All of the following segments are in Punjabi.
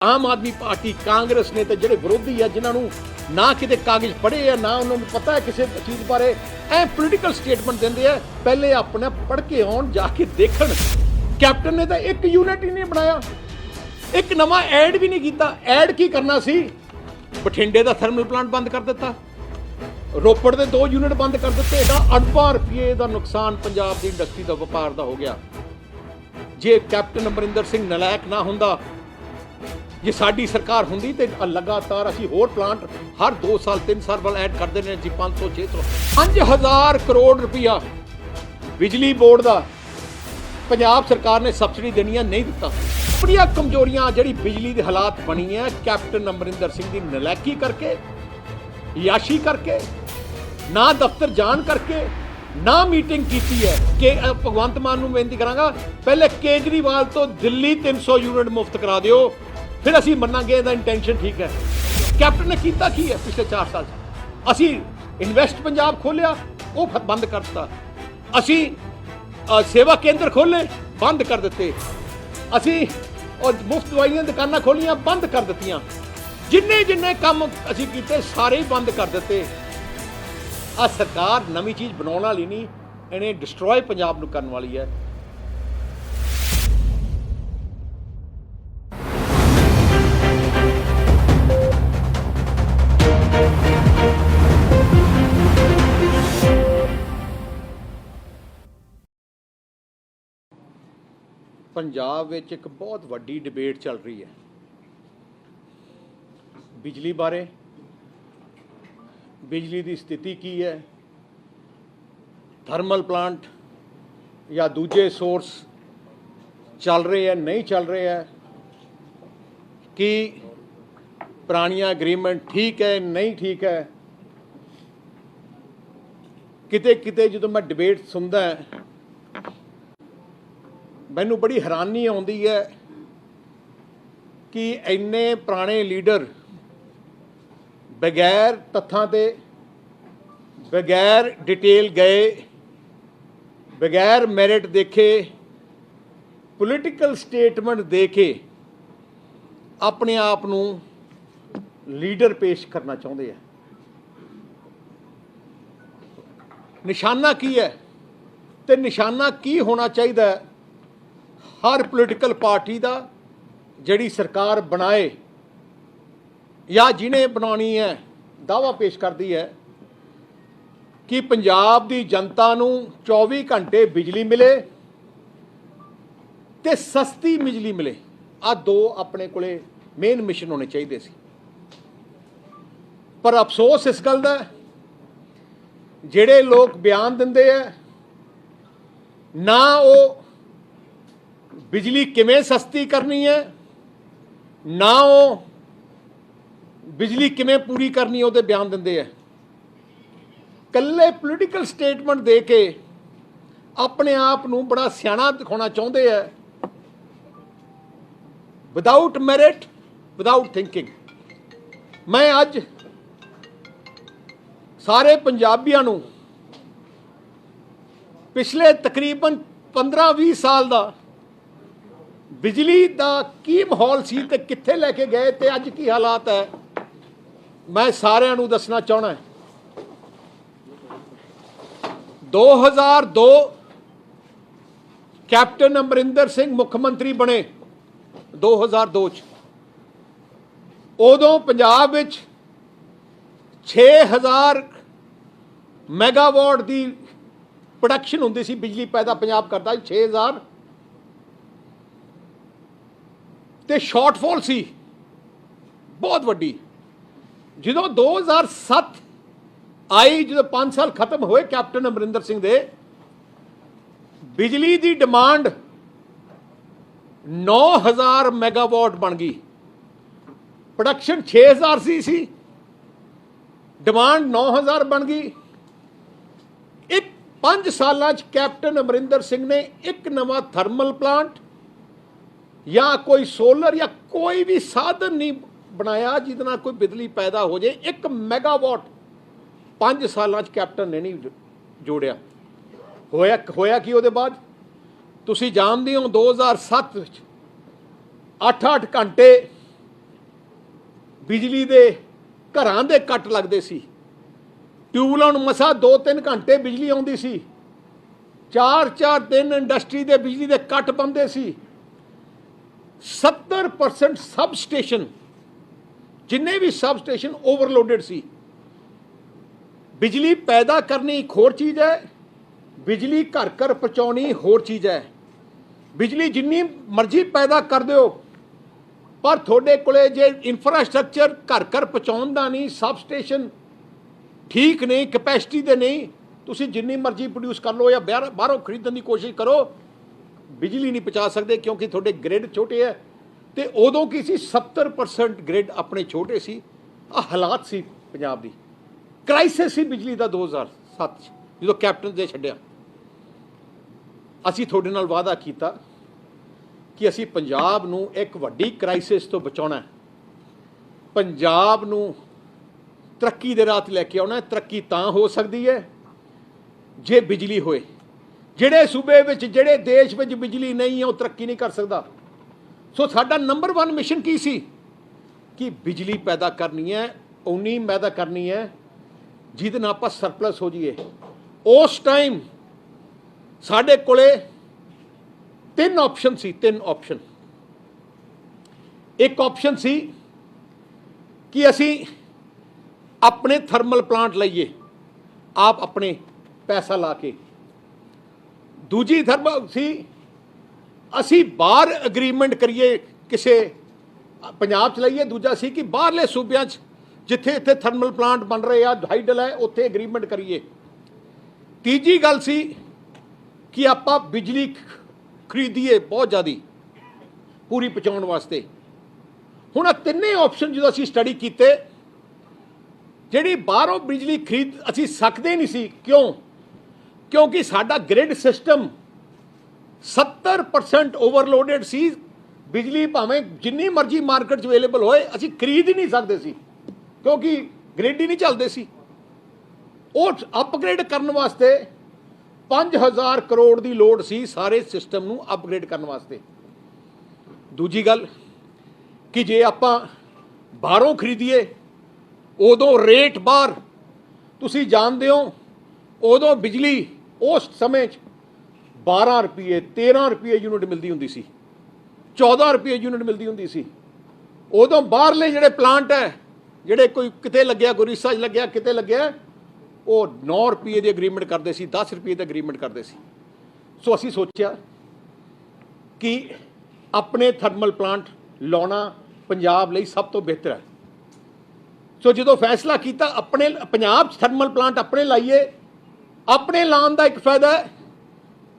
आम आदमी पार्टी कांग्रेस ने तो ਜਿਹੜੇ ਵਿਰੋਧੀ ਆ ਜਿਨ੍ਹਾਂ ਨੂੰ ਨਾ ਕਿਤੇ ਕਾਗਜ਼ ਪੜ੍ਹੇ ਆ ਨਾ ਉਹਨਾਂ ਨੂੰ ਪਤਾ ਹੈ ਕਿਸੇ ਚੀਜ਼ ਬਾਰੇ ਐ ਪੋਲੀਟੀਕਲ ਸਟੇਟਮੈਂਟ ਦਿੰਦੇ ਆ ਪਹਿਲੇ ਆਪਣੇ ਪੜ੍ਹ ਕੇ ਆਉਣ ਜਾ ਕੇ ਦੇਖਣ ਕੈਪਟਨ ਨੇ ਤਾਂ ਇੱਕ ਯੂਨਿਟ ਹੀ ਨਹੀਂ ਬਣਾਇਆ ਇੱਕ ਨਵਾਂ ਐਡ ਵੀ ਨਹੀਂ ਕੀਤਾ ਐਡ ਕੀ ਕਰਨਾ ਸੀ ਬਠਿੰਡੇ ਦਾ ਥਰਮਲ ਪਲਾਂਟ ਬੰਦ ਕਰ ਦਿੱਤਾ ਰੋਪੜ ਦੇ 2 ਯੂਨਿਟ ਬੰਦ ਕਰ ਦਿੱਤੇ ਇਹਦਾ ਅਰਬਾਂ ਰੁਪਏ ਦਾ ਨੁਕਸਾਨ ਪੰਜਾਬ ਦੀ ਇੰਡਸਟਰੀ ਦਾ ਵਪਾਰ ਦਾ ਹੋ ਗਿਆ ਜੇ ਕੈਪਟਨ ਅਮਰਿੰਦਰ ਸਿੰਘ ਨਲਾਇਕ ਨਾ ਹੁੰਦਾ ਜੇ ਸਾਡੀ ਸਰਕਾਰ ਹੁੰਦੀ ਤੇ ਲਗਾਤਾਰ ਅਸੀਂ ਹੋਰ ਪਲਾਂਟ ਹਰ 2 ਸਾਲ 3 ਸਾਲ ਬਾਅਦ ਐਡ ਕਰਦੇ ਨੇ ਜੀ 500 600 5000 ਕਰੋੜ ਰੁਪਇਆ ਬਿਜਲੀ ਬੋਰਡ ਦਾ ਪੰਜਾਬ ਸਰਕਾਰ ਨੇ ਸਬਸਿਡੀ ਦੇਣੀ ਹੈ ਨਹੀਂ ਦਿੱਤਾ ਬੜੀਆਂ ਕਮਜ਼ੋਰੀਆਂ ਜਿਹੜੀ ਬਿਜਲੀ ਦੇ ਹਾਲਾਤ ਬਣੀ ਹੈ ਕੈਪਟਨ ਅਮਰਿੰਦਰ ਸਿੰਘ ਦੀ ਨਲਾਇਕੀ ਕਰਕੇ ਯਾਸ਼ੀ ਕਰਕੇ ਨਾ ਦਫ਼ਤਰ ਜਾਣ ਕਰਕੇ ਨਾ ਮੀਟਿੰਗ ਕੀਤੀ ਹੈ ਕਿ ਭਗਵੰਤ ਮਾਨ ਨੂੰ ਬੇਨਤੀ ਕਰਾਂਗਾ ਪਹਿਲੇ ਕੇਜਰੀਵਾਲ ਤੋਂ ਦਿੱਲੀ 300 ਯੂਨਿਟ ਮੁਫਤ ਕਰਾ ਦਿਓ ਫਿਰ ਅਸੀਂ ਮੰਨਾਂਗੇ ਇਹਦਾ ਇੰਟੈਂਸ਼ਨ ਠੀਕ ਹੈ ਕੈਪਟਨ ਨੇ ਕੀਤਾ ਕੀ ਹੈ ਪਿਛਲੇ 4 ਸਾਲ 'ਚ ਅਸੀਂ ਇਨਵੈਸਟ ਪੰਜਾਬ ਖੋਲਿਆ ਉਹ ਬੰਦ ਕਰ ਦਿੱਤਾ ਅਸੀਂ ਸੇਵਾ ਕੇਂਦਰ ਖੋਲੇ ਬੰਦ ਕਰ ਦਿੱਤੇ ਅਸੀਂ ਮੁਫਤ ਦਵਾਈਆਂ ਦੁਕਾਨਾਂ ਖੋਲੀਆਂ ਬੰਦ ਕਰ ਦਿੱਤੀਆਂ ਜਿੰਨੇ ਕੰਮ ਅਸੀਂ ਕੀਤੇ ਸਾਰੇ ਹੀ ਬੰਦ ਕਰ ਦਿੱਤੇ ਆ ਸਰਕਾਰ ਨਵੀਂ ਚੀਜ਼ ਬਣਾਉਣ ਵਾਲੀ ਨਹੀਂ ਇਹਨੇ ਡਿਸਟਰੋਏ ਪੰਜਾਬ ਨੂੰ ਕਰਨ ਵਾਲੀ ਹੈ ਪੰਜਾਬ ਵਿੱਚ ਇੱਕ ਬਹੁਤ ਵੱਡੀ ਡਿਬੇਟ ਚੱਲ ਰਹੀ ਹੈ ਬਿਜਲੀ ਬਾਰੇ ਬਿਜਲੀ ਦੀ ਸਥਿਤੀ ਕੀ ਹੈ ਥਰਮਲ ਪਲਾਂਟ ਜਾਂ ਦੂਜੇ ਸੋਰਸ ਚੱਲ ਰਹੇ ਹੈ ਨਹੀਂ ਚੱਲ ਰਹੇ ਹੈ ਕਿ ਪੁਰਾਣੀਆਂ ਐਗਰੀਮੈਂਟ ਠੀਕ ਹੈ ਨਹੀਂ ਠੀਕ ਹੈ ਕਿਤੇ ਕਿਤੇ ਜਦੋਂ ਮੈਂ ਡਿਬੇਟ ਸੁਣਦਾ ਮੈਨੂੰ ਬੜੀ ਹੈਰਾਨੀ ਆਉਂਦੀ ਹੈ ਕਿ ਇੰਨੇ ਪੁਰਾਣੇ ਲੀਡਰ ਬਗੈਰ ਤੱਥਾਂ ਤੇ ਬਗੈਰ ਡਿਟੇਲ ਗਏ ਬਗੈਰ ਮੈਰਿਟ ਦੇਖੇ ਪੋਲੀਟੀਕਲ ਸਟੇਟਮੈਂਟ ਦੇ ਕੇ ਆਪਣੇ ਆਪ ਨੂੰ ਲੀਡਰ ਪੇਸ਼ ਕਰਨਾ ਚਾਹੁੰਦੇ ਆ ਨਿਸ਼ਾਨਾ ਕੀ ਹੈ ਤੇ ਨਿਸ਼ਾਨਾ ਕੀ ਹੋਣਾ ਚਾਹੀਦਾ ਹਰ ਪੋਲੀਟੀਕਲ ਪਾਰਟੀ ਦਾ ਜਿਹੜੀ ਸਰਕਾਰ ਬਣਾਏ ਜਾਂ ਜਿਹਨੇ ਬਣਾਉਣੀ ਹੈ ਦਾਅਵਾ ਪੇਸ਼ ਕਰਦੀ ਹੈ ਕਿ ਪੰਜਾਬ ਦੀ ਜਨਤਾ ਨੂੰ 24 ਘੰਟੇ ਬਿਜਲੀ ਮਿਲੇ ਤੇ ਸਸਤੀ ਬਿਜਲੀ ਮਿਲੇ ਆ 2 ਆਪਣੇ ਕੋਲੇ ਮੇਨ ਮਿਸ਼ਨ ਹੋਣੇ ਚਾਹੀਦੇ ਸੀ ਪਰ ਅਫਸੋਸ ਇਸ ਗੱਲ ਦਾ ਜਿਹੜੇ ਲੋਕ ਬਿਆਨ ਦਿੰਦੇ ਆ ਨਾ ਉਹ ਬਿਜਲੀ ਕਿਵੇਂ ਸਸਤੀ ਕਰਨੀ ਹੈ ਨਾ ਉਹ ਬਿਜਲੀ ਕਿਵੇਂ ਪੂਰੀ ਕਰਨੀ ਉਹਦੇ ਬਿਆਨ ਦਿੰਦੇ ਆ ਕੱਲੇ ਪੋਲੀਟੀਕਲ ਸਟੇਟਮੈਂਟ ਦੇ ਕੇ ਆਪਣੇ ਆਪ ਨੂੰ ਬੜਾ ਸਿਆਣਾ ਦਿਖਾਉਣਾ ਚਾਹੁੰਦੇ ਆ ਵਿਦਆਊਟ ਮੈਰਿਟ ਵਿਦਆਊਟ ਥਿੰਕਿੰਗ ਮੈਂ ਅੱਜ ਸਾਰੇ ਪੰਜਾਬੀਆਂ ਨੂੰ ਪਿਛਲੇ ਤਕਰੀਬਨ 15-20 ਸਾਲ ਦਾ ਬਿਜਲੀ ਦਾ ਕੀ ਮਾਹੌਲ ਸੀ ਤੇ ਕਿੱਥੇ ਲੈ ਕੇ ਗਏ ਤੇ ਅੱਜ ਕੀ ਹਾਲਾਤ ਹੈ ਮੈਂ ਸਾਰਿਆਂ ਨੂੰ ਦੱਸਣਾ ਚਾਹਣਾ 2002 ਕੈਪਟਨ ਅਮਰਿੰਦਰ ਸਿੰਘ ਮੁੱਖ ਮੰਤਰੀ ਬਣੇ 2002 ਚ ਉਦੋਂ ਪੰਜਾਬ ਵਿੱਚ 6000 ਮੈਗਾਵਾਟ ਦੀ ਪ੍ਰੋਡਕਸ਼ਨ ਹੁੰਦੀ ਸੀ ਬਿਜਲੀ ਪੈਦਾ ਪੰਜਾਬ ਕਰਦਾ 6000 ਤੇ ਸ਼ਾਰਟਫਾਲ ਸੀ ਬਹੁਤ ਵੱਡੀ ਜਦੋਂ 2007 ਆਈ ਜਦੋਂ 5 ਸਾਲ ਖਤਮ ਹੋਏ ਕੈਪਟਨ ਅਮਰਿੰਦਰ ਸਿੰਘ ਦੇ ਬਿਜਲੀ ਦੀ ਡਿਮਾਂਡ 9000 ਮੈਗਾਵਾਟ ਬਣ ਗਈ ਪ੍ਰੋਡਕਸ਼ਨ 6000 ਸੀ ਡਿਮਾਂਡ 9000 ਬਣ ਗਈ 5 ਸਾਲਾਂ 'ਚ ਕੈਪਟਨ ਅਮਰਿੰਦਰ ਸਿੰਘ ਨੇ ਇੱਕ ਨਵਾਂ ਥਰਮਲ ਪਲਾਂਟ ਜਾਂ ਕੋਈ ਸੋਲਰ ਜਾਂ ਕੋਈ ਵੀ ਸਾਧਨ ਨਹੀਂ ਬਣਾਇਆ ਜਿਹਦੇ ਨਾਲ ਕੋਈ ਬਿਜਲੀ ਪੈਦਾ ਹੋ ਜਾਏ 1 ਮੈਗਾਵਾਟ 5 ਸਾਲਾਂ 'ਚ ਕੈਪਟਨ ਨੇ ਨਹੀਂ ਜੋੜਿਆ ਹੋਇਆ ਕੀ ਉਹਦੇ ਬਾਅਦ ਤੁਸੀਂ ਜਾਣਦੇ ਹੋ 2007 ਵਿੱਚ 8-8 ਘੰਟੇ ਬਿਜਲੀ ਦੇ ਘਰਾਂ ਦੇ ਕੱਟ ਲੱਗਦੇ ਸੀ, ਟਿਊਬਵੈੱਲਾਂ ਨੂੰ ਮਸਾ 2-3 ਘੰਟੇ ਬਿਜਲੀ ਆਉਂਦੀ ਸੀ, 4-4 ਦਿਨ ਇੰਡਸਟਰੀ ਦੇ ਬਿਜਲੀ ਦੇ ਕੱਟ ਬੰਦੇ ਸੀ। 70% ਸਬ ਸਟੇਸ਼ਨ, ਜਿੰਨੇ ਵੀ ਸਬ ਸਟੇਸ਼ਨ ਓਵਰਲੋਡਡ ਸੀ। ਬਿਜਲੀ ਪੈਦਾ ਕਰਨੀ ਇੱਕ ਹੋਰ ਚੀਜ਼ ਹੈ, ਬਿਜਲੀ ਘਰ ਘਰ ਪਹੁੰਚਾਉਣੀ ਹੋਰ ਚੀਜ਼ ਹੈ। ਬਿਜਲੀ ਜਿੰਨੀ ਮਰਜ਼ੀ ਪੈਦਾ ਕਰ ਦਿਓ, ਪਰ ਤੁਹਾਡੇ ਕੋਲੇ ਜੇ ਇਨਫਰਾਸਟ੍ਰਕਚਰ ਘਰ ਘਰ ਪਹੁੰਚਾਉਣ ਦਾ ਨਹੀਂ, ਸਬ ਸਟੇਸ਼ਨ ਠੀਕ ਨਹੀਂ, ਕੈਪੈਸਿਟੀ ਦੇ ਨਹੀਂ, ਤੁਸੀਂ ਜਿੰਨੀ ਮਰਜ਼ੀ ਪ੍ਰੋਡਿਊਸ ਕਰ ਲਓ ਜਾਂ ਬਾਹਰੋਂ ਖਰੀਦਣ ਦੀ ਕੋਸ਼ਿਸ਼ ਕਰੋ, ਬਿਜਲੀ ਨਹੀਂ ਪਹੁੰਚਾ ਸਕਦੇ, ਕਿਉਂਕਿ ਤੁਹਾਡੇ ਗ੍ਰਿਡ ਛੋਟੇ ਹੈ। ਤੇ ਉਦੋਂ ਕੀ ਸੀ, 70% ਗ੍ਰਿਡ ਆਪਣੇ ਛੋਟੇ ਸੀ। ਆ ਹਾਲਾਤ ਸੀ ਪੰਜਾਬ ਦੀ, ਕ੍ਰਾਈਸਿਸ ਸੀ ਬਿਜਲੀ ਦਾ 2007 'ਚ ਜਦੋਂ ਕੈਪਟਨ ਦੇ ਛੱਡਿਆ। ਅਸੀਂ ਤੁਹਾਡੇ ਨਾਲ ਵਾਅਦਾ ਕੀਤਾ ਕਿ ਅਸੀਂ ਪੰਜਾਬ ਨੂੰ ਇੱਕ ਵੱਡੀ ਕ੍ਰਾਈਸਿਸ ਤੋਂ ਬਚਾਉਣਾ, ਪੰਜਾਬ ਨੂੰ ਤਰੱਕੀ ਦੇ ਰਾਹ 'ਤੇ ਲੈ ਕੇ ਆਉਣਾ। ਤਰੱਕੀ ਤਾਂ ਹੋ ਸਕਦੀ ਹੈ ਜੇ ਬਿਜਲੀ ਹੋਏ। ਜਿਹੜੇ ਸੂਬੇ ਵਿੱਚ, ਜਿਹੜੇ ਦੇਸ਼ ਵਿੱਚ ਬਿਜਲੀ ਨਹੀਂ ਹੈ, ਉਹ ਤਰੱਕੀ ਨਹੀਂ ਕਰ ਸਕਦਾ। ਸੋ ਸਾਡਾ ਨੰਬਰ 1 ਮਿਸ਼ਨ ਕੀ ਸੀ ਕਿ ਬਿਜਲੀ ਪੈਦਾ ਕਰਨੀ ਹੈ, ਉਨੀ ਪੈਦਾ ਕਰਨੀ ਹੈ ਜਿਹਦੇ ਨਾਲ ਆਪਾਂ ਸਰਪਲਸ ਹੋ ਜਾਈਏ। ਉਸ ਟਾਈਮ ਸਾਡੇ ਕੋਲੇ 3 ਆਪਸ਼ਨ ਸੀ, 3 ਆਪਸ਼ਨ। ਇੱਕ ਆਪਸ਼ਨ ਸੀ ਕਿ ਅਸੀਂ ਆਪਣੇ ਥਰਮਲ ਪਲਾਂਟ ਲਈਏ, ਆਪ ਆਪਣੇ ਪੈਸਾ ਲਾ ਕੇ। ਦੂਜੀ ਥਰਮਲ ਸੀ ਅਸੀਂ ਬਾਹਰ ਅਗਰੀਮੈਂਟ ਕਰੀਏ, ਕਿਸੇ ਪੰਜਾਬ 'ਚ ਲਈਏ। ਦੂਜਾ ਸੀ ਕਿ ਬਾਹਰਲੇ ਸੂਬਿਆਂ 'ਚ ਜਿੱਥੇ ਇੱਥੇ ਥਰਮਲ ਪਲਾਂਟ ਬਣ ਰਹੇ ਆ, ਹਾਈਡਲ ਹੈ, ਉੱਥੇ ਅਗਰੀਮੈਂਟ ਕਰੀਏ। ਤੀਜੀ ਗੱਲ ਸੀ ਕਿ ਆਪਾਂ ਬਿਜਲੀ ਖਰੀਦੀਏ ਬਹੁਤ ਜ਼ਿਆਦਾ ਪੂਰੀ ਪਹੁੰਚਾਉਣ ਵਾਸਤੇ। ਹੁਣ ਆ ਤਿੰਨੇ ਆਪਸ਼ਨ ਜਦੋਂ ਅਸੀਂ ਸਟੱਡੀ ਕੀਤੇ, ਜਿਹੜੀ ਬਾਹਰੋਂ ਬਿਜਲੀ ਖਰੀਦ ਅਸੀਂ ਸਕਦੇ ਨਹੀਂ ਸੀ। ਕਿਉਂ? ਕਿਉਂਕਿ ਸਾਡਾ ਗ੍ਰਿਡ ਸਿਸਟਮ 70% ਓਵਰਲੋਡਡ ਸੀ। ਬਿਜਲੀ ਭਾਵੇਂ ਜਿੰਨੀ ਮਰਜ਼ੀ ਮਾਰਕੀਟ 'ਚ ਅਵੇਲੇਬਲ ਹੋਏ, ਅਸੀਂ ਖਰੀਦ ਹੀ ਨਹੀਂ ਸਕਦੇ ਸੀ, ਕਿਉਂਕਿ ਗ੍ਰਿਡ ਹੀ ਨਹੀਂ ਚੱਲਦੇ ਸੀ। ਉਹ ਅਪਗ੍ਰੇਡ ਕਰਨ ਵਾਸਤੇ 5000 ਕਰੋੜ ਦੀ ਲੋੜ ਸੀ, ਸਾਰੇ ਸਿਸਟਮ ਨੂੰ ਅਪਗ੍ਰੇਡ ਕਰਨ ਵਾਸਤੇ। ਦੂਜੀ ਗੱਲ ਕਿ ਜੇ ਆਪਾਂ ਬਾਹਰੋਂ ਖਰੀਦੀਏ, ਉਦੋਂ ਰੇਟ ਬਾਹਰ ਤੁਸੀਂ ਜਾਣਦੇ ਹੋ, ਉਦੋਂ ਬਿਜਲੀ ਉਸ ਸਮੇਂ 'ਚ 12 ਰੁਪਏ 13 ਰੁਪਏ ਯੂਨਿਟ ਮਿਲਦੀ ਹੁੰਦੀ ਸੀ, 14 ਰੁਪਏ ਯੂਨਿਟ ਮਿਲਦੀ ਹੁੰਦੀ ਸੀ। ਉਦੋਂ ਬਾਹਰਲੇ ਜਿਹੜੇ ਪਲਾਂਟ ਹੈ, ਜਿਹੜੇ ਕੋਈ ਕਿਤੇ ਲੱਗਿਆ, ਗੁਰੀਸਾ 'ਚ ਲੱਗਿਆ, ਕਿਤੇ ਲੱਗਿਆ, ਉਹ 9 ਰੁਪਏ ਦੀ ਅਗਰੀਮੈਂਟ ਕਰਦੇ ਸੀ, 10 ਰੁਪਏ ਦੀ ਅਗਰੀਮੈਂਟ ਕਰਦੇ ਸੀ। ਸੋ ਅਸੀਂ ਸੋਚਿਆ ਕਿ ਆਪਣੇ ਥਰਮਲ ਪਲਾਂਟ ਲਾਉਣਾ ਪੰਜਾਬ ਲਈ ਸਭ ਤੋਂ ਬਿਹਤਰ ਹੈ। ਸੋ ਜਦੋਂ ਫੈਸਲਾ ਕੀਤਾ ਆਪਣੇ ਪੰਜਾਬ 'ਚ ਥਰਮਲ ਪਲਾਂਟ ਆਪਣੇ ਲਾਈਏ, ਆਪਣੇ ਲਾਉਣ ਦਾ ਇੱਕ ਫਾਇਦਾ ਹੈ,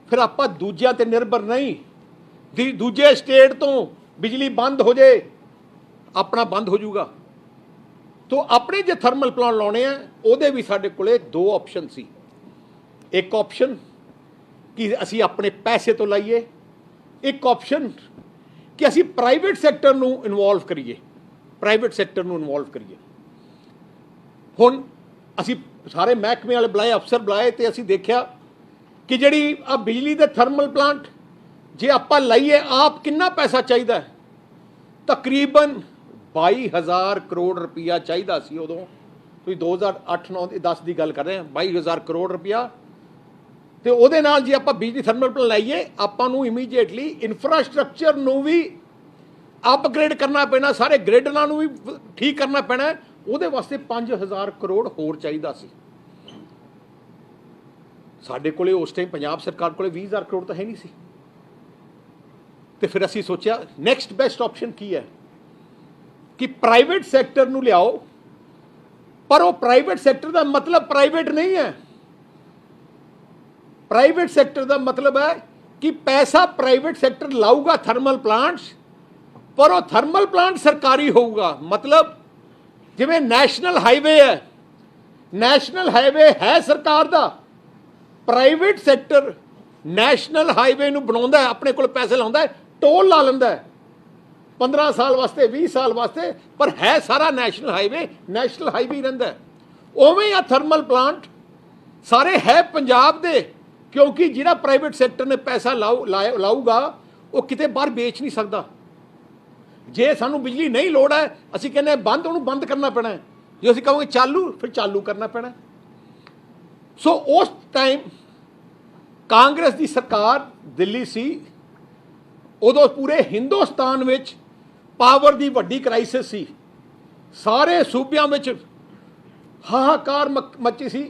ਫਿਰ ਆਪਾਂ ਦੂਜਿਆਂ 'ਤੇ ਨਿਰਭਰ ਨਹੀਂ। ਦੂਜੇ ਸਟੇਟ ਤੋਂ ਬਿਜਲੀ ਬੰਦ ਹੋ ਜਾਏ, ਆਪਣਾ ਬੰਦ ਹੋ ਜਾਊਗਾ। ਤੋ ਆਪਣੇ ਜੇ ਥਰਮਲ ਪਲਾਂਟ ਲਾਉਣੇ ਆ, ਉਹਦੇ ਵੀ ਸਾਡੇ ਕੋਲੇ 2 ਆਪਸ਼ਨ ਸੀ। ਇੱਕ ਆਪਸ਼ਨ ਕਿ ਅਸੀਂ ਆਪਣੇ ਪੈਸੇ ਤੋਂ ਲਾਈਏ, ਇੱਕ ਆਪਸ਼ਨ ਕਿ ਅਸੀਂ ਪ੍ਰਾਈਵੇਟ ਸੈਕਟਰ ਨੂੰ ਇਨਵੋਲਵ ਕਰੀਏ, ਪ੍ਰਾਈਵੇਟ ਸੈਕਟਰ ਨੂੰ ਇਨਵੋਲਵ ਕਰੀਏ। ਹੁਣ ਅਸੀਂ ਸਾਰੇ ਮਹਿਕਮੇ ਵਾਲੇ ਬੁਲਾਏ, ਅਫਸਰ ਬੁਲਾਏ, ਤੇ ਅਸੀਂ ਦੇਖਿਆ ਕਿ ਜਿਹੜੀ ਆ ਬਿਜਲੀ ਦੇ ਥਰਮਲ ਪਲਾਂਟ ਜੇ ਆਪਾਂ ਲਾਈਏ, ਆਪ ਕਿੰਨਾ ਪੈਸਾ ਚਾਹੀਦਾ ਹੈ? ਤਕਰੀਬਨ 22,000 ਕਰੋੜ ਰੁਪਇਆ ਚਾਹੀਦਾ ਸੀ ਉਦੋਂ। ਤੁਸੀਂ 2008-9-10 ਦੀ ਗੱਲ ਕਰ ਰਹੇ ਹਾਂ, 22,000 ਕਰੋੜ ਰੁਪਇਆ। ਤੇ ਉਹਦੇ ਨਾਲ ਜੇ ਆਪਾਂ ਬਿਜਲੀ ਥਰਮਲ ਪਲਾਂਟ ਲਾਈਏ, ਆਪਾਂ ਨੂੰ ਇਮੀਡੀਏਟਲੀ ਇਨਫਰਾਸਟ੍ਰਕਚਰ ਨੂੰ ਵੀ ਅਪਗ੍ਰੇਡ ਕਰਨਾ ਪੈਣਾ, ਸਾਰੇ ਗ੍ਰਿਡਾਂ ਨੂੰ ਵੀ ਠੀਕ ਕਰਨਾ ਪੈਣਾ। ਉਹਦੇ ਵਾਸਤੇ 5,000 ਕਰੋੜ ਹੋਰ ਚਾਹੀਦਾ ਸੀ। ਸਾਡੇ ਕੋਲੇ ਉਸ ਟਾਈਮ ਪੰਜਾਬ ਸਰਕਾਰ ਕੋਲੇ 20,000 ਕਰੋੜ ਤਾਂ ਹੈ ਨਹੀਂ ਸੀ। ਤੇ ਫਿਰ ਅਸੀਂ ਸੋਚਿਆ ਨੈਕਸਟ ਬੈਸਟ ਆਪਸ਼ਨ ਕੀ ਹੈ ਕਿ ਪ੍ਰਾਈਵੇਟ ਸੈਕਟਰ ਨੂੰ ਲਿਆਓ। ਪਰ ਉਹ ਪ੍ਰਾਈਵੇਟ ਸੈਕਟਰ ਦਾ ਮਤਲਬ ਪ੍ਰਾਈਵੇਟ ਨਹੀਂ ਹੈ। ਪ੍ਰਾਈਵੇਟ ਸੈਕਟਰ ਦਾ ਮਤਲਬ ਹੈ ਕਿ ਪੈਸਾ ਪ੍ਰਾਈਵੇਟ ਸੈਕਟਰ ਲਾਊਗਾ ਥਰਮਲ ਪਲਾਂਟਸ, ਪਰ ਉਹ ਥਰਮਲ ਪਲਾਂਟ ਸਰਕਾਰੀ ਹੋਊਗਾ। ਮਤਲਬ ਜਿਵੇਂ ਨੈਸ਼ਨਲ ਹਾਈਵੇ ਹੈ, ਨੈਸ਼ਨਲ ਹਾਈਵੇ ਹੈ ਸਰਕਾਰ ਦਾ, ਪ੍ਰਾਈਵੇਟ ਸੈਕਟਰ ਨੈਸ਼ਨਲ ਹਾਈਵੇ ਨੂੰ ਬਣਾਉਂਦਾ ਹੈ, ਆਪਣੇ ਕੋਲ ਪੈਸੇ ਲਾਉਂਦਾ ਹੈ, ਟੋਲ ਲਾ ਲੈਂਦਾ ਹੈ 15 ਸਾਲ ਵਾਸਤੇ, 20 ਸਾਲ ਵਾਸਤੇ, ਪਰ ਹੈ ਸਾਰਾ ਨੈਸ਼ਨਲ ਹਾਈਵੇ ਹੀ ਰਹਿੰਦਾ ਹੈ। ਉਵੇਂ ਆ ਥਰਮਲ ਪਲਾਂਟ ਸਾਰੇ ਹੈ ਪੰਜਾਬ ਦੇ, ਕਿਉਂਕਿ ਜਿਹੜਾ ਪ੍ਰਾਈਵੇਟ ਸੈਕਟਰ ਨੇ ਪੈਸਾ ਲਾਊਗਾ, ਉਹ ਕਿਤੇ ਬਾਹਰ ਵੇਚ ਨਹੀਂ ਸਕਦਾ। ਜੇ ਸਾਨੂੰ ਬਿਜਲੀ ਨਹੀਂ ਲੋੜ ਹੈ ਅਸੀਂ ਕਹਿੰਦੇ ਬੰਦ, ਉਹਨੂੰ ਬੰਦ ਕਰਨਾ ਪੈਣਾ ਹੈ। ਜੇ ਅਸੀਂ ਕਹਾਂਗੇ ਚਾਲੂ, ਫਿਰ ਚਾਲੂ ਕਰਨਾ ਪੈਣਾ। ਸੋ ਉਸ ਟਾਈਮ ਕਾਂਗਰਸ ਦੀ ਸਰਕਾਰ ਦਿੱਲੀ ਸੀ, ਉਦੋਂ ਪੂਰੇ ਹਿੰਦੁਸਤਾਨ ਵਿੱਚ ਪਾਵਰ ਦੀ ਵੱਡੀ ਕ੍ਰਾਈਸਿਸ ਸੀ, ਸਾਰੇ ਸੂਬਿਆਂ ਵਿੱਚ ਹਾਹਾਕਾਰ ਮੱਚੀ ਸੀ।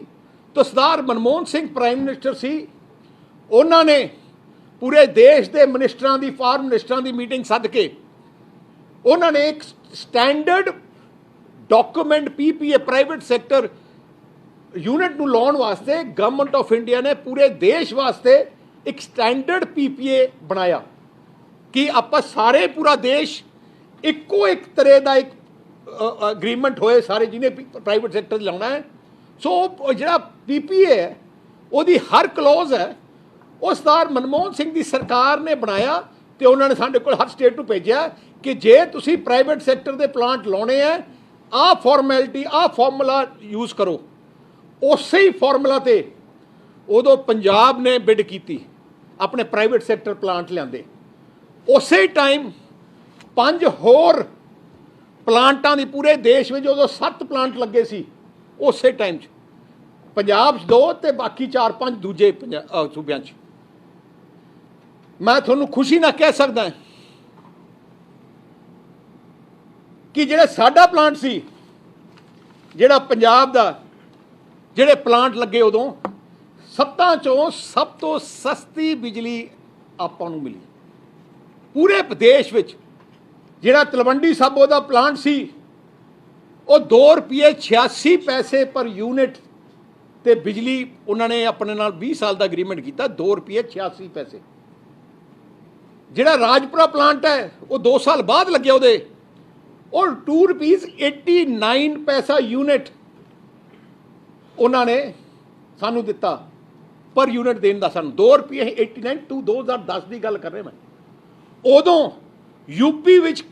ਤਾਂ ਸਰਦਾਰ ਮਨਮੋਹਨ ਸਿੰਘ ਪ੍ਰਾਈਮ ਮਿਨਿਸਟਰ ਸੀ, ਉਹਨਾਂ ਨੇ ਪੂਰੇ ਦੇਸ਼ ਦੇ ਮਿਨਿਸਟਰਾਂ ਦੀ, ਫਾਰਮ ਮਿਨਿਸਟਰਾਂ ਦੀ ਮੀਟਿੰਗ ਸੱਦ ਕੇ ਉਹਨਾਂ ਨੇ ਇੱਕ standard document PPA private sector unit ਨੂੰ ਲਾਉਣ ਵਾਸਤੇ ਗਵਰਨਮੈਂਟ ਆਫ ਇੰਡੀਆ ਨੇ ਪੂਰੇ ਦੇਸ਼ ਵਾਸਤੇ ਇੱਕ ਸਟੈਂਡਰਡ PPA ਬਣਾਇਆ ਕਿ ਆਪਾਂ ਸਾਰੇ ਪੂਰਾ ਦੇਸ਼ ਇੱਕੋ ਇੱਕ ਤਰ੍ਹਾਂ ਦਾ ਇੱਕ ਅਗਰੀਮੈਂਟ ਹੋਏ, ਸਾਰੇ ਜਿਹਨੇ ਪ੍ਰਾਈਵੇਟ ਸੈਕਟਰ ਲਾਉਣਾ ਹੈ। ਸੋ ਜਿਹੜਾ PPA ਹੈ ਉਹਦੀ ਹਰ ਕਲੋਜ਼ ਹੈ ਉਹ ਸਰਦਾਰ ਮਨਮੋਹਨ ਸਿੰਘ ਦੀ ਸਰਕਾਰ ਨੇ ਬਣਾਇਆ, ਤੇ ਉਹਨਾਂ ਨੇ ਸਾਡੇ ਕੋਲ ਹਰ ਸਟੇਟ ਨੂੰ ਭੇਜਿਆ ਕਿ ਜੇ ਤੁਸੀਂ ਪ੍ਰਾਈਵੇਟ ਸੈਕਟਰ ਦੇ ਪਲਾਂਟ ਲਾਉਣੇ ਹੈ, ਆਹ ਫਾਰਮੈਲਿਟੀ, ਆਹ ਫਾਰਮੂਲਾ ਯੂਜ਼ ਕਰੋ। ਉਸੇ ਹੀ ਫਾਰਮੂਲਾ ਤੇ ਉਦੋਂ ਪੰਜਾਬ ਨੇ ਬਿਡ ਕੀਤੀ, ਆਪਣੇ ਪ੍ਰਾਈਵੇਟ ਸੈਕਟਰ ਪਲਾਂਟ ਲਿਆਂਦੇ। ਉਸੇ ਟਾਈਮ 5 ਹੋਰ ਪਲਾਂਟਾਂ ਦੀ ਪੂਰੇ ਦੇਸ਼ ਵਿੱਚ, ਉਦੋਂ 7 ਪਲਾਂਟ ਲੱਗੇ ਸੀ ਉਸੇ ਟਾਈਮ 'ਚ, ਪੰਜਾਬ 'ਚ 2 ਤੇ ਬਾਕੀ 4-5 ਦੂਜੇ ਸੂਬਿਆਂ 'ਚ। ਮੈਂ ਤੁਹਾਨੂੰ ਖੁਸ਼ੀ ਨਾਲ ਕਹਿ ਸਕਦਾ ਕਿ ਜਿਹੜਾ ਸਾਡਾ ਪਲਾਂਟ ਸੀ, ਜਿਹੜਾ ਪੰਜਾਬ ਦਾ, ਜਿਹੜੇ ਪਲਾਂਟ ਲੱਗੇ ਉਦੋਂ, 7 ਚੋਂ ਸਭ ਤੋਂ ਸਸਤੀ ਬਿਜਲੀ ਆਪਾਂ ਨੂੰ ਮਿਲੀ ਪੂਰੇ ਦੇਸ਼ ਵਿੱਚ। ਜਿਹੜਾ ਤਲਵੰਡੀ ਸਾਬੋ ਦਾ ਪਲਾਂਟ ਸੀ ਉਹ ₹2.86 ਪਰ ਯੂਨਿਟ ਤੇ ਬਿਜਲੀ ਉਹਨਾਂ ਨੇ ਆਪਣੇ ਨਾਲ 20 ਸਾਲ ਦਾ ਐਗਰੀਮੈਂਟ ਕੀਤਾ, ₹2.86। ਜਿਹੜਾ ਰਾਜਪੁਰਾ ਪਲਾਂਟ ਹੈ ਉਹ 2 ਸਾਲ ਬਾਅਦ ਲੱਗਿਆ ਉਹਦੇ, ਉਹ ₹2.89 ਯੂਨਿਟ ਉਹਨਾਂ ਨੇ ਸਾਨੂੰ ਦਿੱਤਾ ਪਰ ਯੂਨਿਟ ਦੇਣ ਦਾ। ਸਾਨੂੰ ₹2.89 2010 ਦੀ ਗੱਲ ਕਰ ਰਿਹਾ ਮੈਂ। ਉਦੋਂ ਯੂਪੀ ਵਿੱਚ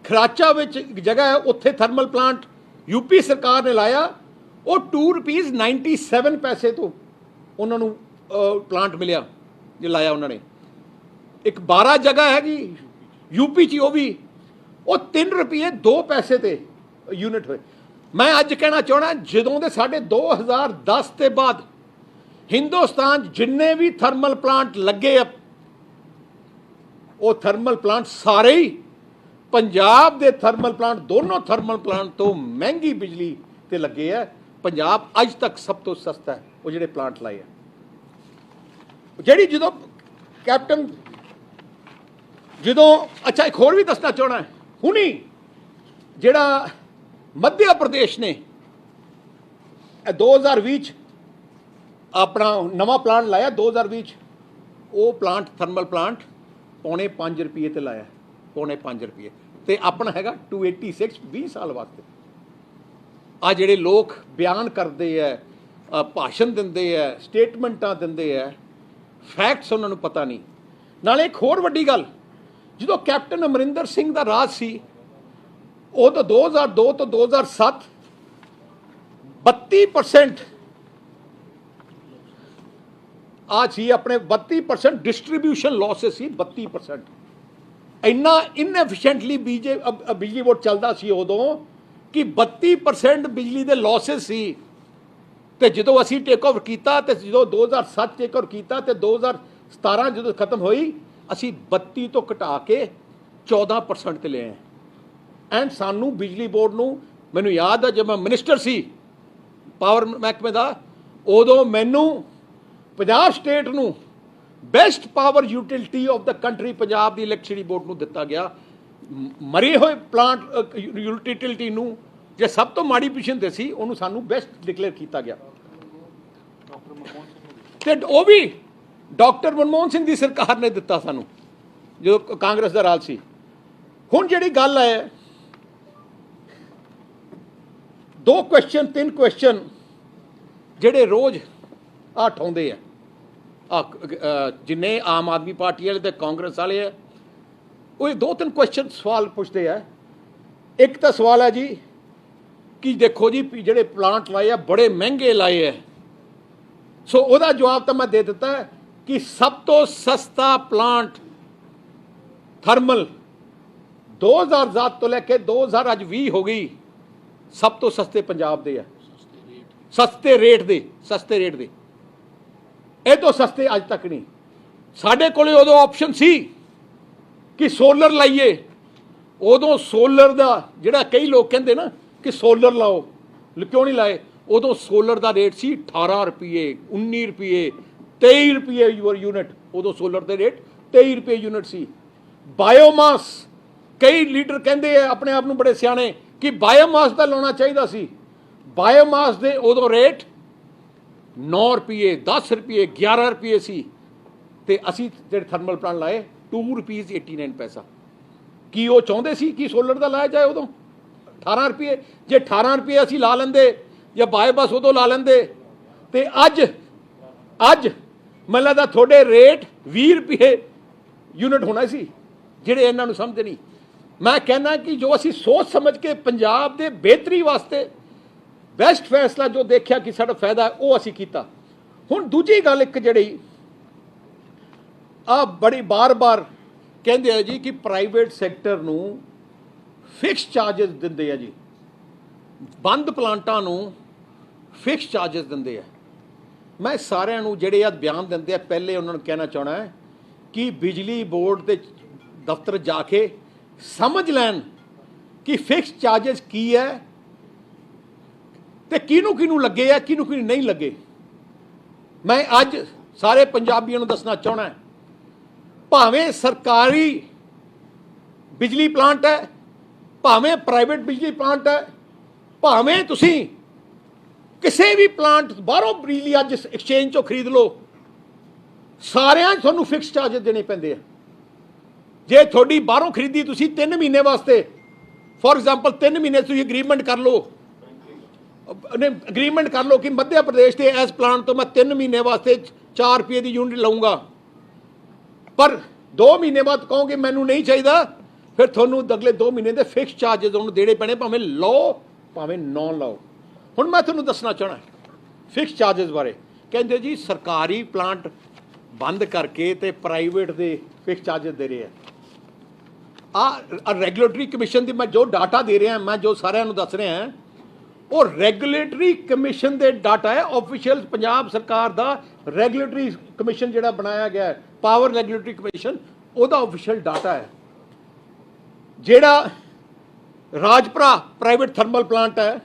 ਖਰਾਚਾ ਵਿੱਚ ਇੱਕ ਜਗ੍ਹਾ ਹੈ, ਉੱਥੇ ਥਰਮਲ ਪਲਾਂਟ ਯੂਪੀ ਸਰਕਾਰ ਨੇ ਲਾਇਆ, ਉਹ ₹2.97 ਤੋਂ ਉਹਨਾਂ ਨੂੰ ਪਲਾਂਟ ਮਿਲਿਆ ਜੇ ਲਾਇਆ ਉਹਨਾਂ ਨੇ। ਇੱਕ 12 ਜਗ੍ਹਾ ਹੈਗੀ ਯੂਪੀ 'ਚ, ਉਹ ਵੀ ਉਹ ₹3.02 ਤੇ ਯੂਨਿਟ ਹੋਏ। ਮੈਂ ਅੱਜ ਕਹਿਣਾ ਚਾਹਣਾ, ਜਦੋਂ ਦੇ ਸਾਡੇ 2010 ਤੇ ਬਾਅਦ ਹਿੰਦੁਸਤਾਨ ਜਿੰਨੇ ਵੀ ਥਰਮਲ ਪਲਾਂਟ ਲੱਗੇ ਆ, ਉਹ ਥਰਮਲ ਪਲਾਂਟ ਸਾਰੇ ਹੀ ਪੰਜਾਬ ਦੇ ਥਰਮਲ ਪਲਾਂਟ, ਦੋਨੋਂ ਥਰਮਲ ਪਲਾਂਟ ਤੋਂ ਮਹਿੰਗੀ ਬਿਜਲੀ ਤੇ ਲੱਗੇ ਆ। ਪੰਜਾਬ ਅੱਜ ਤੱਕ ਸਭ ਤੋਂ ਸਸਤਾ ਹੈ ਉਹ ਜਿਹੜੇ ਪਲਾਂਟ ਲਾਏ ਆ। ਜਿਹੜੀ ਜਦੋਂ ਕੈਪਟਨ, ਅੱਛਾ ਇੱਕ ਹੋਰ ਵੀ ਦੱਸਣਾ ਚਾਹਣਾ ਹੈ, ਹੁਣੀ ਜਿਹੜਾ ਮੱਧ ਪ੍ਰਦੇਸ਼ ਨੇ 2020 ਚ ਆਪਣਾ ਨਵਾਂ ਪਲਾਂਟ ਲਾਇਆ, 2020 ਚ ਉਹ ਪਲਾਂਟ, ਥਰਮਲ ਪਲਾਂਟ ₹5.5 ਤੇ ਲਾਇਆ, ₹5.5 ਤੇ ਆਪਣਾ ਹੈਗਾ 286 20 ਸਾਲ ਵਾਸਤੇ। ਆ ਜਿਹੜੇ ਲੋਕ ਬਿਆਨ ਕਰਦੇ ਹੈ, ਭਾਸ਼ਣ ਦਿੰਦੇ ਹੈ, ਸਟੇਟਮੈਂਟਾਂ ਦਿੰਦੇ ਹੈ, ਫੈਕਟਸ ਉਹਨਾਂ ਨੂੰ ਪਤਾ ਨਹੀਂ। ਨਾਲੇ ਇੱਕ ਹੋਰ ਵੱਡੀ ਗੱਲ, ਜਦੋਂ ਕੈਪਟਨ ਅਮਰਿੰਦਰ ਸਿੰਘ ਦਾ ਰਾਜ ਸੀ, ਉਹ ਤਾਂ 2002 ਤੋਂ 2007 32% ਆ ਸੀ, ਆਪਣੇ 32% ਡਿਸਟਰੀਬਿਊਸ਼ਨ ਲਾਸਸ ਸੀ। 32% ਇੰਨਾ ਇਨਐਫੀਸ਼ੀਐਂਟਲੀ ਬਿਜਲੀ ਬੋਰਡ ਚੱਲਦਾ ਸੀ ਉਦੋਂ ਕਿ 32% ਬਿਜਲੀ ਦੇ ਲਾਸਸ ਸੀ। ਤੇ ਜਦੋਂ ਅਸੀਂ ਟੇਕ ਓਵਰ ਕੀਤਾ, ਤੇ ਜਦੋਂ 2007 ਟੇਕ ਓਵਰ ਕੀਤਾ, ਤੇ 2017 ਜਦੋਂ ਖਤਮ ਹੋਈ, ਅਸੀਂ 32 ਤੋਂ ਘਟਾ ਕੇ 14% ਤੇ ਲਿਆਏ। ਐਂਡ ਸਾਨੂੰ ਬਿਜਲੀ ਬੋਰਡ ਨੂੰ, ਮੈਨੂੰ ਯਾਦ ਹੈ ਜਦ ਮੈਂ ਮਿਨਿਸਟਰ ਸੀ ਪਾਵਰ ਮਹਿਕਮੇ ਦਾ, ਉਦੋਂ ਮੈਨੂੰ ਪੰਜਾਬ ਸਟੇਟ ਨੂੰ best power utility of the country Punjab the electricity board ਨੂੰ ਦਿੱਤਾ ਗਿਆ। ਮਰੇ ਹੋਏ ਪਲਾਂਟ ਯੂਟਿਲਿਟੀ ਨੂੰ ਜੇ ਸਭ ਤੋਂ ਮਾੜੀ ਪੋਜੀਸ਼ਨ ਤੇ ਸੀ, ਉਹਨੂੰ ਸਾਨੂੰ ਬੈਸਟ ਡਿਕਲੇਅਰ ਕੀਤਾ ਗਿਆ। ਤੇ ਉਹ ਵੀ ਡਾਕਟਰ ਮਨਮੋਹਨ ਸਿੰਘ ਦੀ ਸਰਕਾਰ ਨੇ ਦਿੱਤਾ ਸਾਨੂੰ, ਜਦੋਂ ਕਾਂਗਰਸ ਦਾ ਰਾਜ ਸੀ। ਹੁਣ ਜਿਹੜੀ ਗੱਲ ਹੈ, 2 ਕੁਐਸਚਨ 3 ਕੁਐਸਚਨ ਜਿਹੜੇ ਰੋਜ਼ ਉਠਾਉਂਦੇ ਆ, ਜਿੰਨੇ ਆਮ ਆਦਮੀ ਪਾਰਟੀ ਵਾਲੇ ਤੇ ਕਾਂਗਰਸ ਵਾਲੇ ਆ, ਉਹ 2-3 ਕੁਐਸਚਨ ਸਵਾਲ ਪੁੱਛਦੇ ਆ। ਇੱਕ ਤਾਂ ਸਵਾਲ ਹੈ ਜੀ ਕਿ ਦੇਖੋ ਜੀ ਜਿਹੜੇ ਪਲਾਂਟ ਲਾਏ ਆ ਬੜੇ ਮਹਿੰਗੇ ਲਾਏ ਆ। ਸੋ ਉਹਦਾ ਜਵਾਬ ਤਾਂ ਮੈਂ ਦੇ ਦਿੱਤਾ ਕਿ ਸਭ ਤੋਂ ਸਸਤਾ ਪਲਾਂਟ ਥਰਮਲ 2007 ਤੋਂ ਲੈ ਕੇ 2000 ਅੱਜ 20 ਹੋ ਗਈ, ਸਭ ਤੋਂ ਸਸਤੇ ਪੰਜਾਬ ਦੇ ਆ, ਸਸਤੇ ਰੇਟ ਦੇ ਇਹ ਤੋਂ ਸਸਤੇ ਅੱਜ ਤੱਕ ਨਹੀਂ। ਸਾਡੇ ਕੋਲੇ ਉਦੋਂ ਆਪਸ਼ਨ ਸੀ ਕਿ ਸੋਲਰ ਲਾਈਏ, ਉਦੋਂ ਸੋਲਰ ਦਾ ਜਿਹੜਾ ਕਈ ਲੋਕ ਕਹਿੰਦੇ ਨਾ ਕਿ ਸੋਲਰ ਲਾਓ, ਕਿਉਂ ਨਹੀਂ ਲਾਏ? ਉਦੋਂ ਸੋਲਰ ਦਾ ਰੇਟ ਸੀ 18 ਰੁਪਏ, 19 ਰੁਪਏ, 23 ਰੁਪਏ ਯੂਨਿਟ। ਉਦੋਂ ਸੋਲਰ ਦੇ ਰੇਟ 23 ਰੁਪਏ ਯੂਨਿਟ ਸੀ। ਬਾਇਓਮਾਸ, ਕਈ ਲੀਡਰ ਕਹਿੰਦੇ ਆ ਆਪਣੇ ਆਪ ਨੂੰ ਬੜੇ ਸਿਆਣੇ ਕਿ ਬਾਇਓਮਾਸ ਦਾ ਲਾਉਣਾ ਚਾਹੀਦਾ ਸੀ। ਬਾਇਓਮਾਸ ਦੇ ਉਦੋਂ ਰੇਟ 9 ਰੁਪਏ, 10 ਰੁਪਏ, 11 ਰੁਪਏ ਸੀ, ਤੇ ਅਸੀਂ ਜਿਹੜੇ ਥਰਮਲ ਪਲਾਂਟ ਲਾਏ 2 ਰੁਪਏ 89 ਪੈਸਾ। ਕੀ ਉਹ ਚਾਹੁੰਦੇ ਸੀ ਕਿ ਸੋਲਰ ਦਾ ਲਾਇਆ ਜਾਏ ਉਦੋਂ 18 ਰੁਪਏ? ਜੇ 18 ਰੁਪਏ ਅਸੀਂ ਲਾ ਲੈਂਦੇ ਜਾਂ ਬਾਇਓਮਾਸ ਉਦੋਂ ਲਾ ਲੈਂਦੇ, ਤੇ ਅੱਜ ਮੈਨੂੰ ਲੱਗਦਾ ਤੁਹਾਡੇ ਰੇਟ 20 ਰੁਪਏ ਯੂਨਿਟ ਹੋਣਾ ਸੀ, ਜਿਹੜੇ ਇਹਨਾਂ ਨੂੰ ਸਮਝਦੇ ਨਹੀਂ। ਮੈਂ ਕਹਿੰਦਾ ਕਿ ਜੋ ਅਸੀਂ ਸੋਚ ਸਮਝ ਕੇ ਪੰਜਾਬ ਦੇ ਬਿਹਤਰੀ ਵਾਸਤੇ ਬੈਸਟ ਫੈਸਲਾ ਜੋ ਦੇਖਿਆ ਕਿ ਸਾਡਾ ਫਾਇਦਾ ਉਹ ਅਸੀਂ ਕੀਤਾ। ਹੁਣ ਦੂਜੀ ਗੱਲ ਇੱਕ ਜਿਹੜੀ ਆ ਬੜੀ ਬਾਰ-ਬਾਰ ਕਹਿੰਦੇ ਆ ਜੀ ਕਿ ਪ੍ਰਾਈਵੇਟ ਸੈਕਟਰ ਨੂੰ ਫਿਕਸ ਚਾਰजेस ਦਿੰਦੇ ਆ ਜੀ, ਬੰਦ ਪਲਾਂਟਾਂ ਨੂੰ ਫਿਕਸ ਚਾਰजेस ਦਿੰਦੇ ਆ। ਮੈਂ ਸਾਰਿਆਂ ਨੂੰ ਜਿਹੜੇ ਆ ਬਿਆਨ ਦਿੰਦੇ ਆ ਪਹਿਲੇ ਉਹਨਾਂ ਨੂੰ ਕਹਿਣਾ ਚਾਹਣਾ ਹੈ ਕਿ ਬਿਜਲੀ ਬੋਰਡ ਦੇ ਦਫ਼ਤਰ ਜਾ ਕੇ ਸਮਝ ਲੈਣ ਕਿ ਫਿਕਸ ਚਾਰजेस ਕੀ ਹੈ ਤੇ ਕਿਹਨੂੰ ਲੱਗੇ ਆ, ਕਿਹਨੂੰ ਨਹੀਂ ਲੱਗੇ। ਮੈਂ ਅੱਜ ਸਾਰੇ ਪੰਜਾਬੀਆਂ ਨੂੰ ਦੱਸਣਾ ਚਾਹਣਾ ਹੈ, ਭਾਵੇਂ ਸਰਕਾਰੀ ਬਿਜਲੀ ਪਲਾਂਟ ਹੈ, ਭਾਵੇਂ ਪ੍ਰਾਈਵੇਟ ਬਿਜਲੀ ਪਲਾਂਟ ਹੈ, ਭਾਵੇਂ ਤੁਸੀਂ ਕਿਸੇ ਵੀ ਪਲਾਂਟ ਬਾਹਰੋਂ ਬਿਜਲੀ ਅੱਜ ਐਕਸਚੇਂਜ ਚੋਂ ਖਰੀਦ ਲਓ, ਸਾਰਿਆਂ 'ਚ ਤੁਹਾਨੂੰ ਫਿਕਸ ਚਾਰजेस ਦੇਣੇ ਪੈਂਦੇ ਆ। ਜੇ ਤੁਹਾਡੀ ਬਾਹਰੋਂ ਖਰੀਦੀ ਤੁਸੀਂ 3 ਮਹੀਨੇ ਵਾਸਤੇ, ਫੋਰ ਐਗਜ਼ਾਮਪਲ 3 ਮਹੀਨੇ ਤੁਸੀਂ ਅਗਰੀਮੈਂਟ ਕਰ ਲਓ ਕਿ ਮੱਧ ਪ੍ਰਦੇਸ਼ ਦੇ ਇਸ ਪਲਾਂਟ ਤੋਂ ਮੈਂ 3 ਮਹੀਨੇ ਵਾਸਤੇ 4 ਰੁਪਏ ਦੀ ਯੂਨਿਟ ਲਊਂਗਾ, ਪਰ 2 ਮਹੀਨੇ ਬਾਅਦ ਕਹੋਗੇ ਮੈਨੂੰ ਨਹੀਂ ਚਾਹੀਦਾ, ਫਿਰ ਤੁਹਾਨੂੰ ਅਗਲੇ 2 ਮਹੀਨੇ ਦੇ ਫਿਕਸ ਚਾਰजेस ਉਹਨੂੰ ਦੇਣੇ ਪੈਣੇ, ਭਾਵੇਂ ਲਓ ਭਾਵੇਂ ਨਾ ਲਓ। ਹੁਣ ਮੈਂ ਤੁਹਾਨੂੰ ਦੱਸਣਾ ਚਾਹਣਾ ਫਿਕਸ ਚਾਰजेस ਬਾਰੇ। ਕਹਿੰਦੇ ਜੀ ਸਰਕਾਰੀ ਪਲਾਂਟ ਬੰਦ ਕਰਕੇ ਤੇ ਪ੍ਰਾਈਵੇਟ ਦੇ ਫਿਕਸ ਚਾਰजेस ਦੇ ਰਹੇ ਆ ਰੈਗੂਲੇਟਰੀ ਕਮਿਸ਼ਨ ਦੀ ਮੈਂ ਜੋ ਡਾਟਾ ਦੇ ਰਿਹਾ, ਮੈਂ ਜੋ ਸਾਰਿਆਂ ਨੂੰ ਦੱਸ ਰਿਹਾ ਉਹ ਰੈਗੂਲੇਟਰੀ ਕਮਿਸ਼ਨ ਦੇ ਡਾਟਾ ਹੈ। ਆਫੀਸ਼ੀਅਲ ਪੰਜਾਬ ਸਰਕਾਰ ਦਾ ਰੈਗੂਲੇਟਰੀ ਕਮਿਸ਼ਨ ਜਿਹੜਾ ਬਣਾਇਆ ਗਿਆ ਹੈ, ਪਾਵਰ ਰੈਗੂਲੇਟਰੀ ਕਮਿਸ਼ਨ, ਉਹਦਾ ਆਫੀਸ਼ੀਅਲ ਡਾਟਾ ਹੈ। ਜਿਹੜਾ ਰਾਜਪੁਰਾ ਪ੍ਰਾਈਵੇਟ ਥਰਮਲ ਪਲਾਂਟ ਹੈ,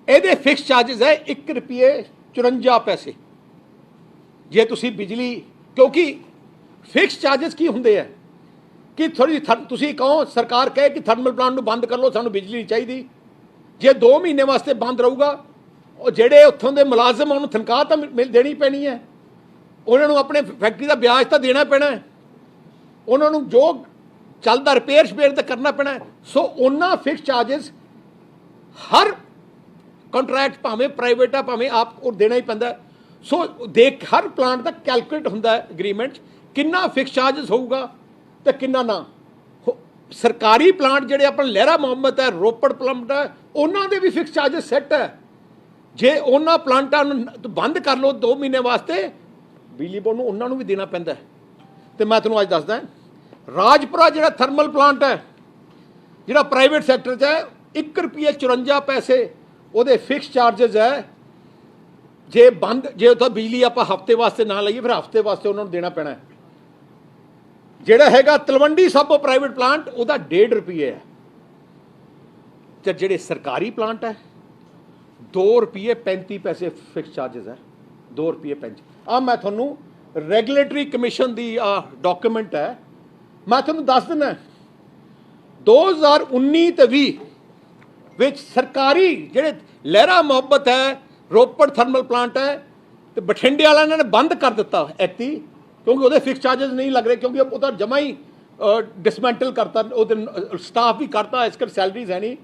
ਇਹਦੇ ਫਿਕਸ ਚਾਰजेस ਹੈ 1 ਰੁਪਏ 54 ਪੈਸੇ। ਜੇ ਤੁਸੀਂ ਬਿਜਲੀ, ਕਿਉਂਕਿ ਫਿਕਸ ਚਾਰजेस ਕੀ ਹੁੰਦੇ ਆ ਕਿ ਤੁਸੀਂ ਕਹੋ, ਸਰਕਾਰ ਕਹੇ ਕਿ ਥਰਮਲ ਪਲਾਂਟ ਨੂੰ ਬੰਦ ਕਰ ਲਓ, ਸਾਨੂੰ ਬਿਜਲੀ ਨਹੀਂ ਚਾਹੀਦੀ, ਜੇ 2 ਮਹੀਨੇ ਵਾਸਤੇ ਬੰਦ ਰਹੂਗਾ, ਉਹ ਜਿਹੜੇ ਉੱਥੋਂ ਦੇ ਮੁਲਾਜ਼ਮ ਉਹਨੂੰ ਤਨਖਾਹ ਤਾਂ ਦੇਣੀ ਪੈਣੀ ਹੈ, ਉਹਨਾਂ ਨੂੰ ਆਪਣੇ ਫੈਕਟਰੀ ਦਾ ਵਿਆਜ ਤਾਂ ਦੇਣਾ ਪੈਣਾ, ਉਹਨਾਂ ਨੂੰ ਜੋ ਚੱਲਦਾ ਰਿਪੇਅਰ ਤਾਂ ਕਰਨਾ ਪੈਣਾ। ਸੋ ਉਹਨਾਂ ਫਿਕਸ ਚਾਰजेस ਹਰ ਕੰਟਰੈਕਟ ਭਾਵੇਂ ਪ੍ਰਾਈਵੇਟ ਆ ਭਾਵੇਂ ਆਪ ਉਹ ਦੇਣਾ ਹੀ ਪੈਂਦਾ। ਸੋ ਹਰ ਪਲਾਂਟ ਦਾ ਕੈਲਕੂਲੇਟ ਹੁੰਦਾ ਹੈ ਐਗਰੀਮੈਂਟ ਕਿੰਨਾ ਫਿਕਸ ਚਾਰजेस ਹੋਊਗਾ ਤੇ ਕਿੰਨਾ ਨਾ। ਸਰਕਾਰੀ ਪਲਾਂਟ ਜਿਹੜੇ ਆਪਣਾ ਲਹਿਰਾ ਮੁਹੰਮਦ ਹੈ, ਰੋਪੜ ਪਲਾਂਟ ਹੈ, ਉਹਨਾਂ ਦੇ ਵੀ ਫਿਕਸ ਚਾਰजेस ਸੈੱਟ ਹੈ। ਜੇ ਉਹਨਾਂ ਪਲਾਂਟਾਂ ਨੂੰ ਬੰਦ ਕਰ ਲਓ 2 ਮਹੀਨੇ ਵਾਸਤੇ, ਬਿਜਲੀ ਬੋਰਡ ਨੂੰ ਉਹਨਾਂ ਨੂੰ ਵੀ ਦੇਣਾ ਪੈਂਦਾ। ਤੇ ਮੈਂ ਤੁਹਾਨੂੰ ਅੱਜ ਦੱਸਦਾ, ਰਾਜਪੁਰਾ ਜਿਹੜਾ ਥਰਮਲ ਪਲਾਂਟ ਹੈ ਜਿਹੜਾ ਪ੍ਰਾਈਵੇਟ ਸੈਕਟਰ 'ਚ ਹੈ, 1 ਰੁਪਏ 54 ਪੈਸੇ ਉਹਦੇ ਫਿਕਸ ਚਾਰजेस ਹੈ। ਜੇ ਉੱਥੇ ਬਿਜਲੀ ਆਪਾਂ ਹਫ਼ਤੇ ਵਾਸਤੇ ਨਾ ਲਈਏ, ਫਿਰ ਹਫ਼ਤੇ ਵਾਸਤੇ ਉਹਨਾਂ ਨੂੰ ਦੇਣਾ ਪੈਣਾ। ਜਿਹੜਾ ਹੈਗਾ ਤਲਵੰਡੀ ਸਾਬੋ ਪ੍ਰਾਈਵੇਟ ਪਲਾਂਟ, ਉਹਦਾ 1.5 ਰੁਪਏ ਹੈ। ਤੇ ਜਿਹੜੇ ਸਰਕਾਰੀ ਪਲਾਂਟ ਹੈ 2 ਰੁਪਏ 35 ਪੈਸੇ ਫਿਕਸ ਚਾਰजेस ਹੈ, 2 ਰੁਪਏ 35। ਆ ਮੈਂ ਤੁਹਾਨੂੰ ਰੈਗੂਲੇਟਰੀ ਕਮਿਸ਼ਨ ਦੀ ਡਾਕੂਮੈਂਟ ਹੈ, ਮੈਂ ਤੁਹਾਨੂੰ ਦੱਸ ਦਿੰਦਾ 2019 ਤੇ 20 ਵਿੱਚ ਸਰਕਾਰੀ ਜਿਹੜੇ ਲਹਿਰਾ ਮੁਹੱਬਤ ਹੈ, ਰੋਪੜ ਥਰਮਲ ਪਲਾਂਟ ਹੈ, ਤੇ ਬਠਿੰਡੇ ਵਾਲਿਆਂ ਨੇ ਬੰਦ ਕਰ ਦਿੱਤਾ ਐਕਤੀ, ਕਿਉਂਕਿ ਉਹਦੇ ਫਿਕਸ ਚਾਰजेस ਨਹੀਂ ਲੱਗ ਰਹੇ, ਕਿਉਂਕਿ ਉਹਦਾ ਜਮਾ ਹੀ ਡਿਸਮੈਂਟਲ ਕਰਤਾ, ਉਹਦੇ ਸਟਾਫ ਵੀ ਕਰਤਾ, ਇਸ ਕਰਕੇ ਸੈਲਰੀਜ਼ ਹੈ ਨਹੀਂ।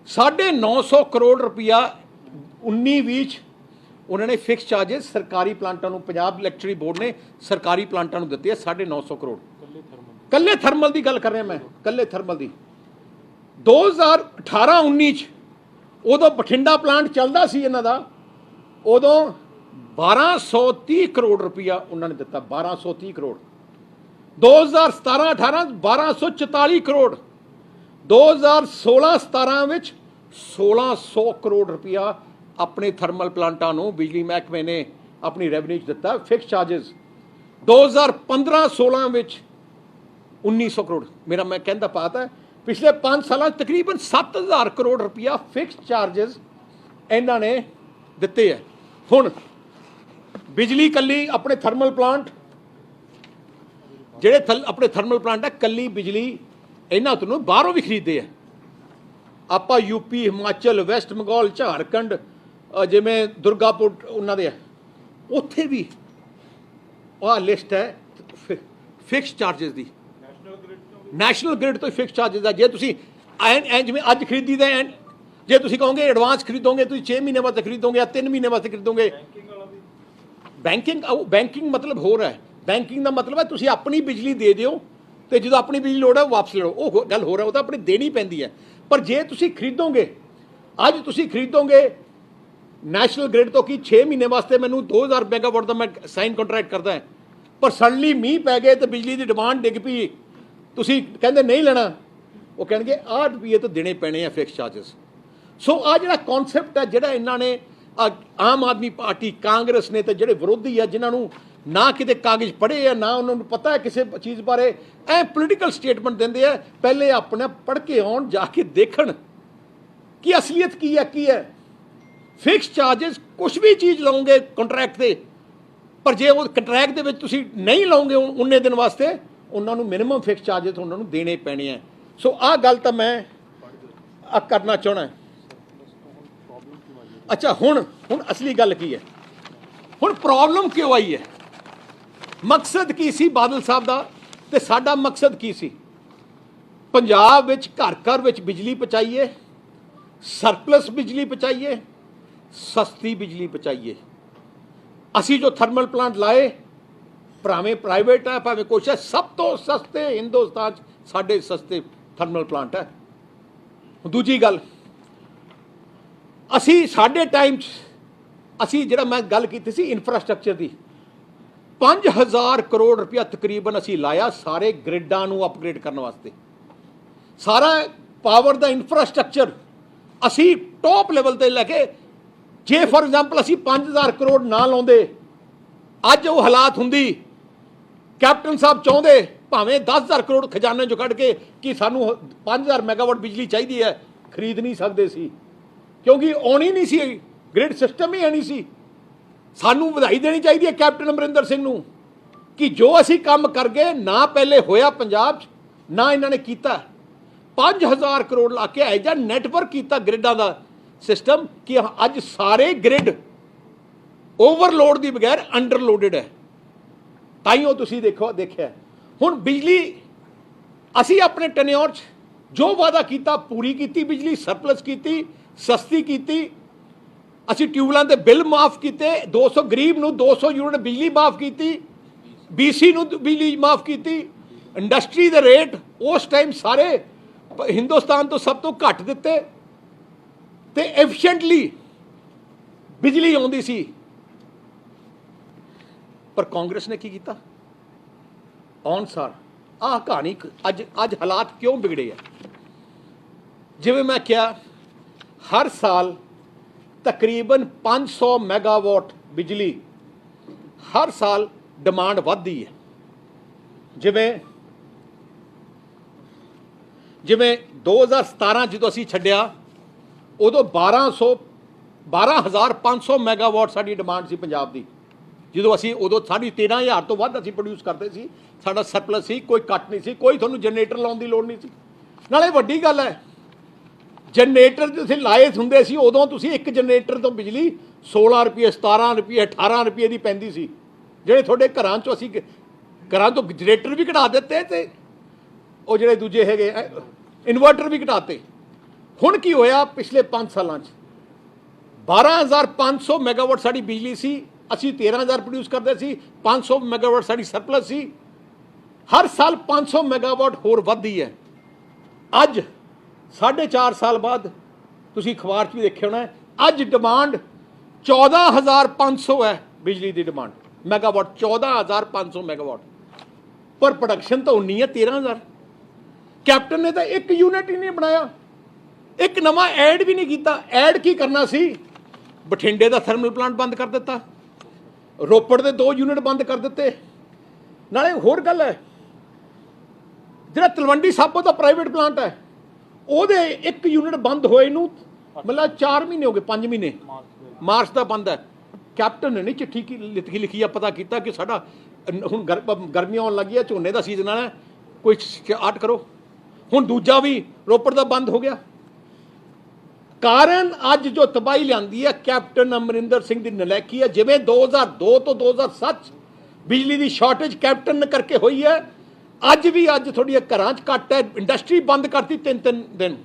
950 ਕਰੋੜ ਰੁਪਇਆ 19-20 ਚ ਉਹਨਾਂ ਨੇ ਫਿਕਸ ਚਾਰजेस ਸਰਕਾਰੀ ਪਲਾਂਟਾਂ ਨੂੰ, ਪੰਜਾਬ ਇਲੈਕਟ੍ਰਿਸਿਟੀ ਬੋਰਡ ਨੇ ਸਰਕਾਰੀ ਪਲਾਂਟਾਂ ਨੂੰ ਦਿੱਤੇ ਆ 950 ਕਰੋੜ। ਕੱਲੇ ਥਰਮਲ ਦੀ ਗੱਲ ਕਰ ਰਿਹਾ ਮੈਂ, ਕੱਲੇ ਥਰਮਲ ਦੀ। 2018-19 ਚ ਉਦੋਂ ਬਠਿੰਡਾ ਪਲਾਂਟ ਚੱਲਦਾ ਸੀ ਇਹਨਾਂ ਦਾ, ਉਦੋਂ 1230 ਕਰੋੜ ਰੁਪਇਆ ਉਹਨਾਂ ਨੇ ਦਿੱਤਾ, 1230 ਕਰੋੜ। 2017-18 1244 ਕਰੋੜ, 2016-17 ਵਿੱਚ 1600 ਕਰੋੜ ਰੁਪਇਆ ਆਪਣੇ ਥਰਮਲ ਪਲਾਂਟਾਂ ਨੂੰ ਬਿਜਲੀ ਮਹਿਕਮੇ ਨੇ ਆਪਣੀ ਰੈਵਨਿਊ 'ਚ ਦਿੱਤਾ ਫਿਕਸ ਚਾਰजेस। 2015-16 ਵਿੱਚ 1900 ਕਰੋੜ। ਮੇਰਾ ਮੈਂ ਕਹਿੰਦਾ ਪਾਤਾ ਪਿਛਲੇ 5 ਸਾਲਾਂ 'ਚ ਤਕਰੀਬਨ 7000 ਕਰੋੜ ਰੁਪਇਆ ਫਿਕਸ ਚਾਰजेस ਇਹਨਾਂ ਨੇ ਦਿੱਤੇ ਹੈ। ਹੁਣ ਬਿਜਲੀ ਕੱਲੀ ਆਪਣੇ ਥਰਮਲ ਪਲਾਂਟ ਜਿਹੜੇ ਆਪਣੇ ਥਰਮਲ ਪਲਾਂਟ ਹੈ, ਕੱਲੀ ਬਿਜਲੀ ਇਹਨਾਂ ਤੋਂ ਬਾਹਰੋਂ ਵੀ ਖਰੀਦਦੇ ਆ। ਆਪਾਂ यूपी, ਹਿਮਾਚਲ, ਵੈਸਟ ਬੰਗਾਲ, ਝਾਰਖੰਡ, ਜਿਵੇਂ ਦੁਰਗਾਪੁਰ ਉਹਨਾਂ ਦੇ ਆ, ਉੱਥੇ ਵੀ ਆਹ ਲਿਸਟ ਹੈ ਫਿਕਸ ਚਾਰजेस ਦੀ। ਨੈਸ਼ਨਲ ਗ੍ਰਿਡ ਤੋਂ ਫਿਕਸ ਚਾਰजेस ਆ। ਜੇ ਤੁਸੀਂ ਐਂ ਜਿਵੇਂ ਅੱਜ ਖਰੀਦੀ ਦਾ, ਜੇ ਤੁਸੀਂ ਕਹੋਗੇ ਐਡਵਾਂਸ ਖਰੀਦੋਗੇ, ਤੁਸੀਂ 6 ਮਹੀਨੇ ਵਾਸਤੇ ਖਰੀਦੋਗੇ ਜਾਂ 3 ਮਹੀਨੇ ਵਾਸਤੇ ਖਰੀਦੋਗੇ। ਬੈਂਕਿੰਗ ਮਤਲਬ ਹੋਰ ਹੈ। ਬੈਂਕਿੰਗ ਦਾ ਮਤਲਬ ਹੈ ਤੁਸੀਂ ਆਪਣੀ ਬਿਜਲੀ ਦੇ ਦਿਓ ਤੇ ਜਦੋਂ ਆਪਣੀ ਬਿਜਲੀ ਲੋੜ ਹੈ ਵਾਪਸ ਲੈ ਲਓ, ਉਹ ਗੱਲ ਹੋ ਰਿਹਾ, ਉਹ ਤਾਂ ਆਪਣੀ ਦੇਣੀ ਪੈਂਦੀ ਹੈ। ਪਰ ਜੇ ਤੁਸੀਂ ਖਰੀਦੋਗੇ, ਅੱਜ ਤੁਸੀਂ ਖਰੀਦੋਗੇ ਨੈਸ਼ਨਲ ਗ੍ਰਿਡ ਤੋਂ ਕਿ 6 ਮਹੀਨੇ ਵਾਸਤੇ ਮੈਨੂੰ 2000 ਮੈਗਾਵਾਟ ਦਾ ਮੈਂ ਸਾਈਨ ਕੰਟਰੈਕਟ ਕਰਦਾ ਹੈ, ਪਰ ਸਡਨਲੀ ਮੀਂਹ ਪੈ ਗਏ ਤੇ ਬਿਜਲੀ ਦੀ ਡਿਮਾਂਡ ਡਿੱਗ ਪਈ, ਤੁਸੀਂ ਕਹਿੰਦੇ ਨਹੀਂ ਲੈਣਾ, ਉਹ ਕਹਿਣਗੇ ਆਹ ਰੁਪਈਏ ਤਾਂ ਦੇਣੇ ਪੈਣੇ ਆ ਫਿਕਸ ਚਾਰजेस। ਸੋ ਆਹ ਜਿਹੜਾ ਕਨਸੈਪਟ ਹੈ, ਜਿਹੜਾ ਇਹਨਾਂ ਨੇ ਆਮ ਆਦਮੀ ਪਾਰਟੀ, ਕਾਂਗਰਸ ਨੇ ਤੇ ਜਿਹੜੇ ਵਿਰੋਧੀ ਆ, ਜਿਨ੍ਹਾਂ ਨੂੰ ਨਾ ਕਿਤੇ ਕਾਗਜ਼ ਪੜ੍ਹੇ ਆ, ਨਾ ਉਹਨਾਂ ਨੂੰ ਪਤਾ ਹੈ ਕਿਸੇ ਚੀਜ਼ ਬਾਰੇ, ਐ ਪੋਲੀਟੀਕਲ ਸਟੇਟਮੈਂਟ ਦਿੰਦੇ ਆ। ਪਹਿਲੇ ਆਪਣੇ ਪੜ੍ਹ ਕੇ ਆਉਣ, ਜਾ ਕੇ ਦੇਖਣ ਕਿ ਅਸਲੀਅਤ ਕੀ ਹੈ। ਫਿਕਸ ਚਾਰजेस ਕੁਝ ਵੀ ਚੀਜ਼ ਲਓਗੇ ਕੰਟਰੈਕਟ ਤੇ, ਪਰ ਜੇ ਉਹ ਕੰਟਰੈਕਟ ਦੇ ਵਿੱਚ ਤੁਸੀਂ ਨਹੀਂ ਲਓਗੇ ਉਨੇ ਦਿਨ ਵਾਸਤੇ, ਉਹਨਾਂ ਨੂੰ ਮਿਨੀਮਮ ਫਿਕਸ ਚਾਰजेस ਉਹਨਾਂ ਨੂੰ ਦੇਣੇ ਪੈਣੇ ਆ। ਸੋ ਆਹ ਗੱਲ ਤਾਂ ਮੈਂ ਕਰਨਾ ਚਾਹਣਾ। ਅੱਛਾ, ਹੁਣ ਅਸਲੀ ਗੱਲ ਕੀ ਹੈ? ਹੁਣ ਪ੍ਰੋਬਲਮ ਕਿਉਂ ਆਈ ਹੈ? ਮਕਸਦ ਕੀ ਸੀ ਬਾਦਲ ਸਾਹਿਬ ਦਾ ਤੇ ਸਾਡਾ ਮਕਸਦ ਕੀ ਸੀ? ਪੰਜਾਬ ਵਿੱਚ ਘਰ ਘਰ ਵਿੱਚ ਬਿਜਲੀ ਪਹੁੰਚਾਈਏ, ਸਰਪਲਸ ਬਿਜਲੀ ਪਹੁੰਚਾਈਏ, ਸਸਤੀ ਬਿਜਲੀ ਪਹੁੰਚਾਈਏ। ਅਸੀਂ ਜੋ ਥਰਮਲ ਪਲਾਂਟ ਲਾਏ, ਭਾਵੇਂ ਪ੍ਰਾਈਵੇਟ ਹੈ ਭਾਵੇਂ ਕੁਛ ਹੈ, ਸਭ ਤੋਂ ਸਸਤੇ ਹਿੰਦੁਸਤਾਨ 'ਚ ਸਾਡੇ ਸਸਤੇ ਥਰਮਲ ਪਲਾਂਟ ਹੈ। ਦੂਜੀ ਗੱਲ, ਅਸੀਂ ਸਾਡੇ ਟਾਈਮ 'ਚ ਅਸੀਂ ਜਿਹੜਾ ਮੈਂ ਗੱਲ ਕੀਤੀ ਸੀ ਇਨਫਰਾਸਟ੍ਰਕਚਰ ਦੀ, 5000 ਕਰੋੜ ਰੁਪਇਆ ਤਕਰੀਬਨ ਅਸੀਂ ਲਾਇਆ ਸਾਰੇ ਗ੍ਰਿਡਾਂ ਨੂੰ ਅਪਗ੍ਰੇਡ ਕਰਨ ਵਾਸਤੇ। ਸਾਰਾ ਪਾਵਰ ਦਾ ਇਨਫਰਾਸਟ੍ਰਕਚਰ ਅਸੀਂ ਟੌਪ ਲੈਵਲ ਤੇ ਲੈ ਕੇ, ਜੇ ਫॉर ਐਗਜ਼ਾਮਪਲ ਅਸੀਂ 5000 ਕਰੋੜ ਨਾ ਲਾਉਂਦੇ, ਅੱਜ ਉਹ ਹਾਲਾਤ ਹੁੰਦੀ, ਕੈਪਟਨ ਸਾਹਿਬ ਚਾਹੁੰਦੇ ਭਾਵੇਂ 10000 ਕਰੋੜ ਖਜ਼ਾਨੇ 'ਚੋਂ ਕੱਢ ਕੇ ਕਿ ਸਾਨੂੰ 5000 ਮੈਗਾਵਾਟ ਬਿਜਲੀ ਚਾਹੀਦੀ ਹੈ, ਖਰੀਦ ਨਹੀਂ ਸਕਦੇ ਸੀ, ਕਿਉਂਕਿ ਆਉਣੀ ਨਹੀਂ ਸੀ, ਗ੍ਰਿਡ ਸਿਸਟਮ ਹੀ ਨਹੀਂ ਸੀ। ਸਾਨੂੰ ਵਧਾਈ ਦੇਣੀ ਚਾਹੀਦੀ ਹੈ ਕੈਪਟਨ ਅਮਰਿੰਦਰ ਸਿੰਘ ਨੂੰ ਕਿ ਜੋ ਅਸੀਂ ਕੰਮ ਕਰ ਗਏ, ਨਾ ਪਹਿਲੇ ਹੋਇਆ ਪੰਜਾਬ 'ਚ, ਨਾ ਇਹਨਾਂ ਨੇ ਕੀਤਾ। 5000 ਕਰੋੜ ਲਾ ਕੇ ਐਜਾ ਨੈਟਵਰਕ ਕੀਤਾ ਗ੍ਰਿਡਾਂ ਦਾ ਸਿਸਟਮ ਕਿ ਅੱਜ ਸਾਰੇ ਗ੍ਰਿਡ ਓਵਰਲੋਡ ਦੀ ਬਗੈਰ ਅੰਡਰਲੋਡਡ ਹੈ। ਤਾਈਓ ਤੁਸੀਂ ਦੇਖਿਆ ਹੁਣ ਬਿਜਲੀ ਅਸੀਂ ਆਪਣੇ ਟੈਨਿਓਰ 'ਚ ਜੋ ਵਾਅਦਾ ਕੀਤਾ ਪੂਰੀ ਕੀਤੀ, ਬਿਜਲੀ ਸਰਪਲਸ ਕੀਤੀ, ਸਸਤੀ ਕੀਤੀ। ਅਸੀਂ ਟਿਊਬਲਾਂ ਦੇ ਬਿੱਲ ਮਾਫ ਕੀਤੇ, 200 ਗਰੀਬ ਨੂੰ 200 ਯੂਨਿਟ ਬਿਜਲੀ ਮਾਫ ਕੀਤੀ, BC ਨੂੰ ਬਿਜਲੀ ਮਾਫ ਕੀਤੀ। ਇੰਡਸਟਰੀ ਦੇ ਰੇਟ ਉਸ ਟਾਈਮ ਸਾਰੇ ਹਿੰਦੁਸਤਾਨ ਤੋਂ ਸਭ ਤੋਂ ਘੱਟ ਦਿੱਤੇ ਤੇ ਐਫੀਸ਼ੀਐਂਟਲੀ ਬਿਜਲੀ ਆਉਂਦੀ ਸੀ। ਪਰ ਕਾਂਗਰਸ ਨੇ ਕੀ ਕੀਤਾ? ਔਨਸਾਰ ਆਹ ਕਹਾਣੀ ਅੱਜ ਹਾਲਾਤ ਕਿਉਂ ਵਿਗੜੇ ਆ? ਜਿਵੇਂ ਮੈਂ ਕਿਹਾ, ਹਰ ਸਾਲ ਤਕਰੀਬਨ 500 ਮੈਗਾਵਾਟ ਬਿਜਲੀ ਹਰ ਸਾਲ ਡਿਮਾਂਡ ਵੱਧਦੀ ਹੈ। ਜਿਵੇਂ 2017 ਜਦੋਂ ਅਸੀਂ ਛੱਡਿਆ, ਉਦੋਂ 12500 ਮੈਗਾਵਾਟ ਸਾਡੀ ਡਿਮਾਂਡ ਸੀ ਪੰਜਾਬ ਦੀ। ਜਦੋਂ ਅਸੀਂ ਉਦੋਂ ਸਾਡੀ 13000 ਤੋਂ ਵੱਧ ਅਸੀਂ ਪ੍ਰੋਡਿਊਸ ਕਰਦੇ ਸੀ, ਸਾਡਾ ਸਰਪਲਸ ਸੀ, ਕੋਈ ਕੱਟ ਨਹੀਂ ਸੀ, ਕੋਈ ਤੁਹਾਨੂੰ ਜਨਰੇਟਰ ਲਾਉਣ ਦੀ ਲੋੜ ਨਹੀਂ ਸੀ। ਨਾਲੇ ਵੱਡੀ ਗੱਲ ਹੈ, ਜਨਰੇਟਰ ਤੁਸੀਂ ਲਾਏ ਹੁੰਦੇ ਸੀ, ਉਦੋਂ ਤੁਸੀਂ ਇੱਕ ਜਨਰੇਟਰ ਤੋਂ ਬਿਜਲੀ 16 ਰੁਪਏ, 17 ਰੁਪਏ, 18 ਰੁਪਏ ਦੀ ਪੈਂਦੀ ਸੀ। ਜਿਹੜੇ ਤੁਹਾਡੇ ਘਰਾਂ 'ਚੋਂ ਅਸੀਂ ਘਰਾਂ ਤੋਂ ਜਨਰੇਟਰ ਵੀ ਘਟਾ ਦਿੱਤੇ ਤੇ ਉਹ ਜਿਹੜੇ ਦੂਜੇ ਹੈਗੇ ਇਨਵਰਟਰ ਵੀ ਘਟਾਤੇ। ਹੁਣ ਕੀ ਹੋਇਆ? ਪਿਛਲੇ 5 ਸਾਲਾਂ 'ਚ 12500 ਮੈਗਾਵਾਟ ਸਾਡੀ ਬਿਜਲੀ ਸੀ, ਅਸੀਂ 13000 ਪ੍ਰੋਡਿਊਸ ਕਰਦੇ ਸੀ, 500 ਮੈਗਾਵਾਟ ਸਾਡੀ ਸਰਪਲਸ ਸੀ। ਹਰ ਸਾਲ 500 ਮੈਗਾਵਾਟ ਹੋਰ ਵੱਧਦੀ ਹੈ। ਅੱਜ 4.5 ਸਾਲ ਬਾਅਦ ਤੁਸੀਂ ਅਖਬਾਰ 'ਚ ਵੀ ਦੇਖਿਆ ਹੋਣਾ, ਅੱਜ ਡਿਮਾਂਡ 14500 ਹੈ ਬਿਜਲੀ ਦੀ ਡਿਮਾਂਡ ਮੈਗਾਵਾਟ, 14500 ਮੈਗਾਵਾਟ। पर प्रोडक्शन तो उन्नी है 13,000। कैप्टन ने तो एक यूनिट ही नहीं बनाया, एक नवा ऐड भी नहीं किया। ऐड की करना सी, बठिंडे का थर्मल प्लांट बंद कर दिता, रोपड़ के 2 यूनिट बंद कर दिते। नाले होर गल है, जो तलवंडी साबो का प्राइवेट प्लांट है ਉਹਦੇ 1 यूनिट बंद होए नूं मतलब 4 महीने हो गए, 5 महीने, मार्च का बंद है। कैप्टन ने नहीं चिट्ठी की लिखी है, पता किया कि साडा हुण गर्मियां आउण लगी है, झोने का सीजन है, कोई आर्ट करो। हुण दूजा भी रोपड़ का बंद हो गया। कारण अज जो तबाही लियांदी है कैप्टन अमरिंदर सिंह की नलैकी है। जिवें 2002 तो 2007 बिजली की शॉर्टेज कैप्टन ने करके हुई है, अज भी अज थोड़ी घरां घट है। इंडस्ट्री बंद करती 3-3 दिन।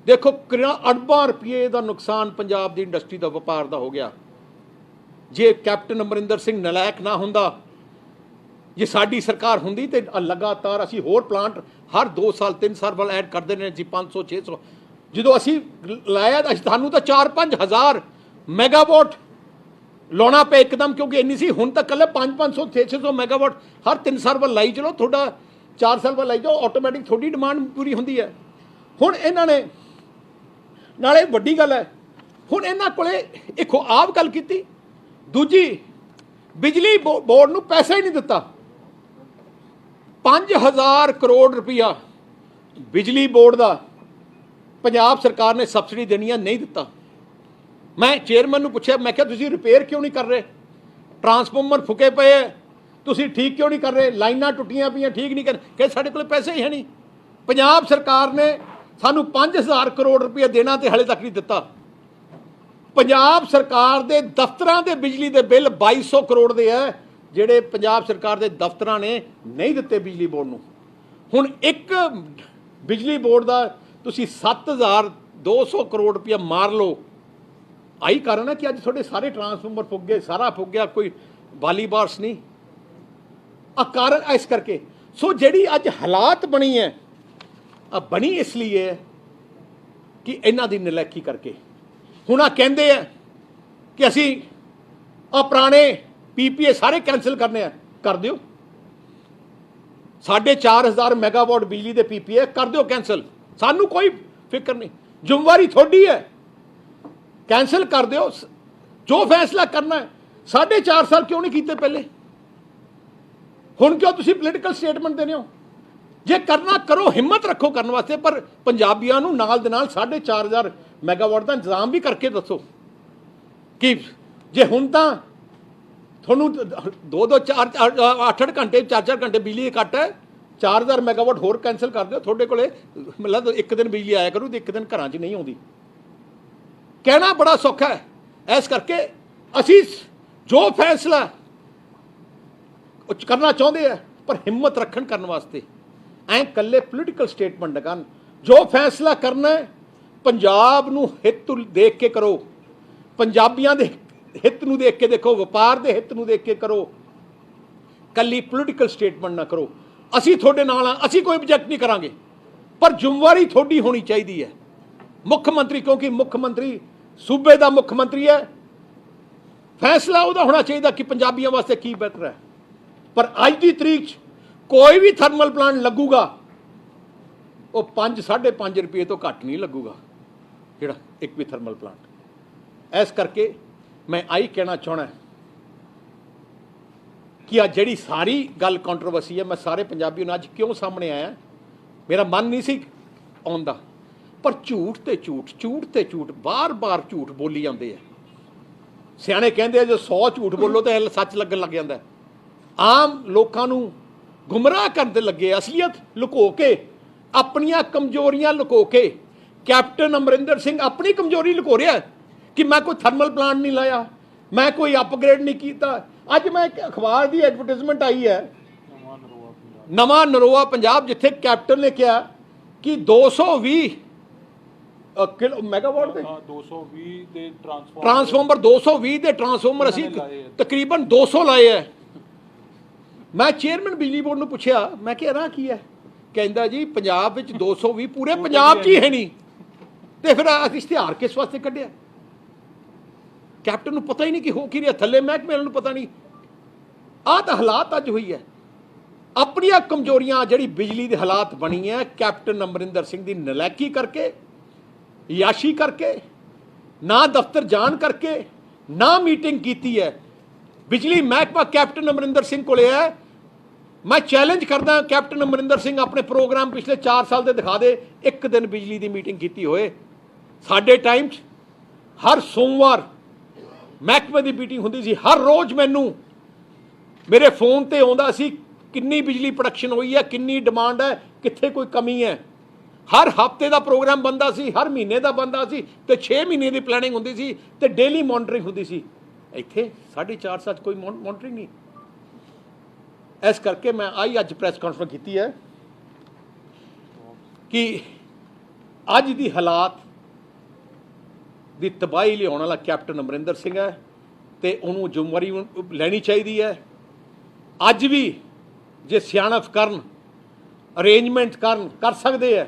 देखो अरबां रुपये का नुकसान पंजाब की इंडस्ट्री का व्यापार का हो गया। जे कैप्टन अमरिंदर सिंह नलायक ना हुंदा, जे साडी सरकार हुंदी तो लगातार असी होर प्लांट हर 2 साल 3 साल वाल ऐड करते हैं जी, 500-600। जो असी लाया सानू तो 4-5 हज़ार मैगावाट लाना पे एकदम, क्योंकि इन्नी सी। हुण तक कल 500-600 मैगावाट हर 3 साल वाल लाई चलो, थोड़ा 4 साल वाल लाई जाओ, ऑटोमैटिक थोड़ी डिमांड पूरी होंदी है। हुण इन्हां ने नाले वड्डी गल है, हुण इन्हां कोले एक आप गल कीती, दूजी बिजली बोर्ड नूं पैसा ही नहीं दिता। 5,000 करोड़ रुपया बिजली बोर्ड का पंजाब सरकार ने सबसिडी देनी है, नहीं दिता। मैं चेयरमैन नूं पुछया, मैं क्या तुसीं रिपेयर क्यों नहीं कर रहे, ट्रांसफार्मर फुके पे है, तुसीं ठीक क्यों नहीं कर रहे, लाइनां टुटियां पईयां ठीक नहीं कर, कहे साडे कोल पैसे ही है नहीं। पंजाब सरकार ने सानू 5,000 करोड़ रुपया देना तो हले तक नहीं दिता। पंजाब सरकार के दफ्तरां दे बिजली के बिल 2,200 करोड़ के है, जिहड़े पंजाब सरकार के दफ्तरां ने नहीं दिते बिजली बोर्ड नूं। हुण एक बिजली बोर्ड का तुसीं 7,200 करोड़ रुपया मार लो। आई कारण है कि अज थोड़े सारे ट्रांसफार्मर फुक गए, सारा फुक गया, कोई बाली बार्स नहीं। कारण इस करके सो जिहड़ी अज हालात बनी है, बनी इसलिए है कि इन्हां दी नलैकी करके। हुण आ कहंदे आ कि असी पुराने PPA सारे कैंसल करने हैं, कर दिओ। 4,500 मैगावाट बिजली के PPA कर दिओ कैंसल, सानू कोई फिक्र नहीं, जिम्मेवारी थोड़ी है, कैंसल कर दिओ। जो फैसला करना है 4.5 साल क्यों नहीं कीते पहले, हुण क्यों तुसीं पोलिटिकल स्टेटमेंट देने हो? जे करना करो, हिम्मत रखो करने वास्ते, पर पंजाबियों नूं नाल दे नाल 4,500 मैगावाट का इंतजाम भी करके दसो कि जे हुण तां तुहानूं 2-2 4 8 घंटे 4-4 घंटे बिजली कट है, 4,000 मैगावाट होर कैंसल कर दो। थोड़े कोले मतलब एक दिन बिजली आया करू तो एक दिन घरां 'च नहीं आउंदी। कहना बड़ा सौखा है, इस करके असी जो फैसला करना चाहते हैं, पर हिम्मत रखन करने वास्ते ऐ कल्ले पोलिटिकल स्टेटमेंट करन। जो फैसला करना है पंजाब नूं हित देख के करो, पंजाबियों के हित नूं देख के देखो, व्यापार के हित नूं देख के करो, कल्ली पोलिटिकल स्टेटमेंट ना करो। असी थोड़े नाल, असी कोई ऑब्जेक्ट नहीं करांगे, पर जिम्मेवारी थोड़ी होनी चाहिए है। मुख्यमंत्री, क्योंकि मुख्यमंत्री सूबे का मुख्यमंत्री है, फैसला वह होना चाहिए कि पंजाबियों वास्ते की बेहतर है। पर अज की तरीक कोई भी थर्मल प्लांट लगूगा वो 5-5.5 रुपये तो घट नहीं लगूगा, जोड़ा एक भी थर्मल प्लांट। इस करके मैं आई कहना चाहना कि आज जी सारी गल कॉन्ट्रोवर्सी है, मैं सारे पंजाबियों अज क्यों सामने आया, मेरा मन नहीं सी आउंदा, पर झूठ ते झूठ, झूठ ते झूठ, बार बार झूठ बोली जाते हैं। सियाने कहते हैं जो 100 झूठ बोलो तो सच लगन लग जाता है। आम लोगों को गुमराह करते लगे, असलीयत लुको के, अपनियां कमजोरियां लुको के। कैप्टन अमरिंदर सिंह अपनी कमजोरी लुको रहा है कि मैं कोई थर्मल प्लांट नहीं लाया, मैं कोई अपग्रेड नहीं किया। अज मैं एक अखबार की एडवरटाइजमेंट आई है, नवा नरोआ पंजाब, जिथे कैप्टन ने कहा कि 220 मैगावाट के 220 ਦੇ ट्रांसफार्मर 220 के ट्रांसफार्मर असी तकरीबन 200 लाए है। मैं चेयरमैन बिजली बोर्ड ਨੂੰ ਪੁੱਛਿਆ, मैं कह रहा की है, ਕਹਿੰਦਾ जी पंजाब ਵਿੱਚ 220 पूरे पंजाब 'ਚ ਹੀ है नहीं, तो फिर ਅਸੀਂ ਇਸ਼ਤਿਹਾਰ किस वास्ते ਕੱਢਿਆ? कैप्टन ਨੂੰ पता ही नहीं कि हो की रहा, थले महकमे ਨੂੰ पता नहीं। आह तो हालात अज हुई है, ਆਪਣੀਆਂ ਕਮਜ਼ੋਰੀਆਂ ਜਿਹੜੀ ਬਿਜਲੀ ਦੇ ਹਾਲਾਤ ਬਣੀ ਹੈ ਕੈਪਟਨ ਅਮਰਿੰਦਰ ਸਿੰਘ ਦੀ ਨਲਾਇਕੀ ਕਰਕੇ, ਯਾਸ਼ੀ ਕਰਕੇ, ਨਾ ਦਫ਼ਤਰ ਜਾਣ ਕਰਕੇ, ਨਾ ਮੀਟਿੰਗ ਕੀਤੀ ਹੈ। ਬਿਜਲੀ ਮਹਿਕਮਾ ਕੈਪਟਨ ਅਮਰਿੰਦਰ ਸਿੰਘ ਕੋਲੇ ਹੈ। मैं चैलेंज करदा कैप्टन अमरिंदर सिंह अपने प्रोग्राम पिछले 4 साल के दिखा दे, एक दिन बिजली की मीटिंग की होए। साडे टाइम हर सोमवार महकमे की मीटिंग होंदी सी, हर रोज़ मैनू मेरे फोन ते आउंदा सी किन्नी बिजली प्रोडक्शन हुई है, किन्नी डिमांड है, कित्थे कोई कमी है। हर हफ्ते का प्रोग्राम बनता सी, हर महीने का बनता सी, ते 6 महीने की प्लैनिंग होंदी सी, ते डेली मॉनिटरिंग होंदी सी। इत्थे 4.5 साल कोई मॉनिटरिंग नहीं। इस करके मैं आई अज प्रैस कॉन्फ्रेंस की है कि अज की हालात की तबाही लियाने वाला कैप्टन अमरिंदर सिंह है, तो उन्होंने जिम्मेवारी लैनी चाहिए है। अज भी जे सियाणप करन, अरेंजमेंट कर सकते हैं,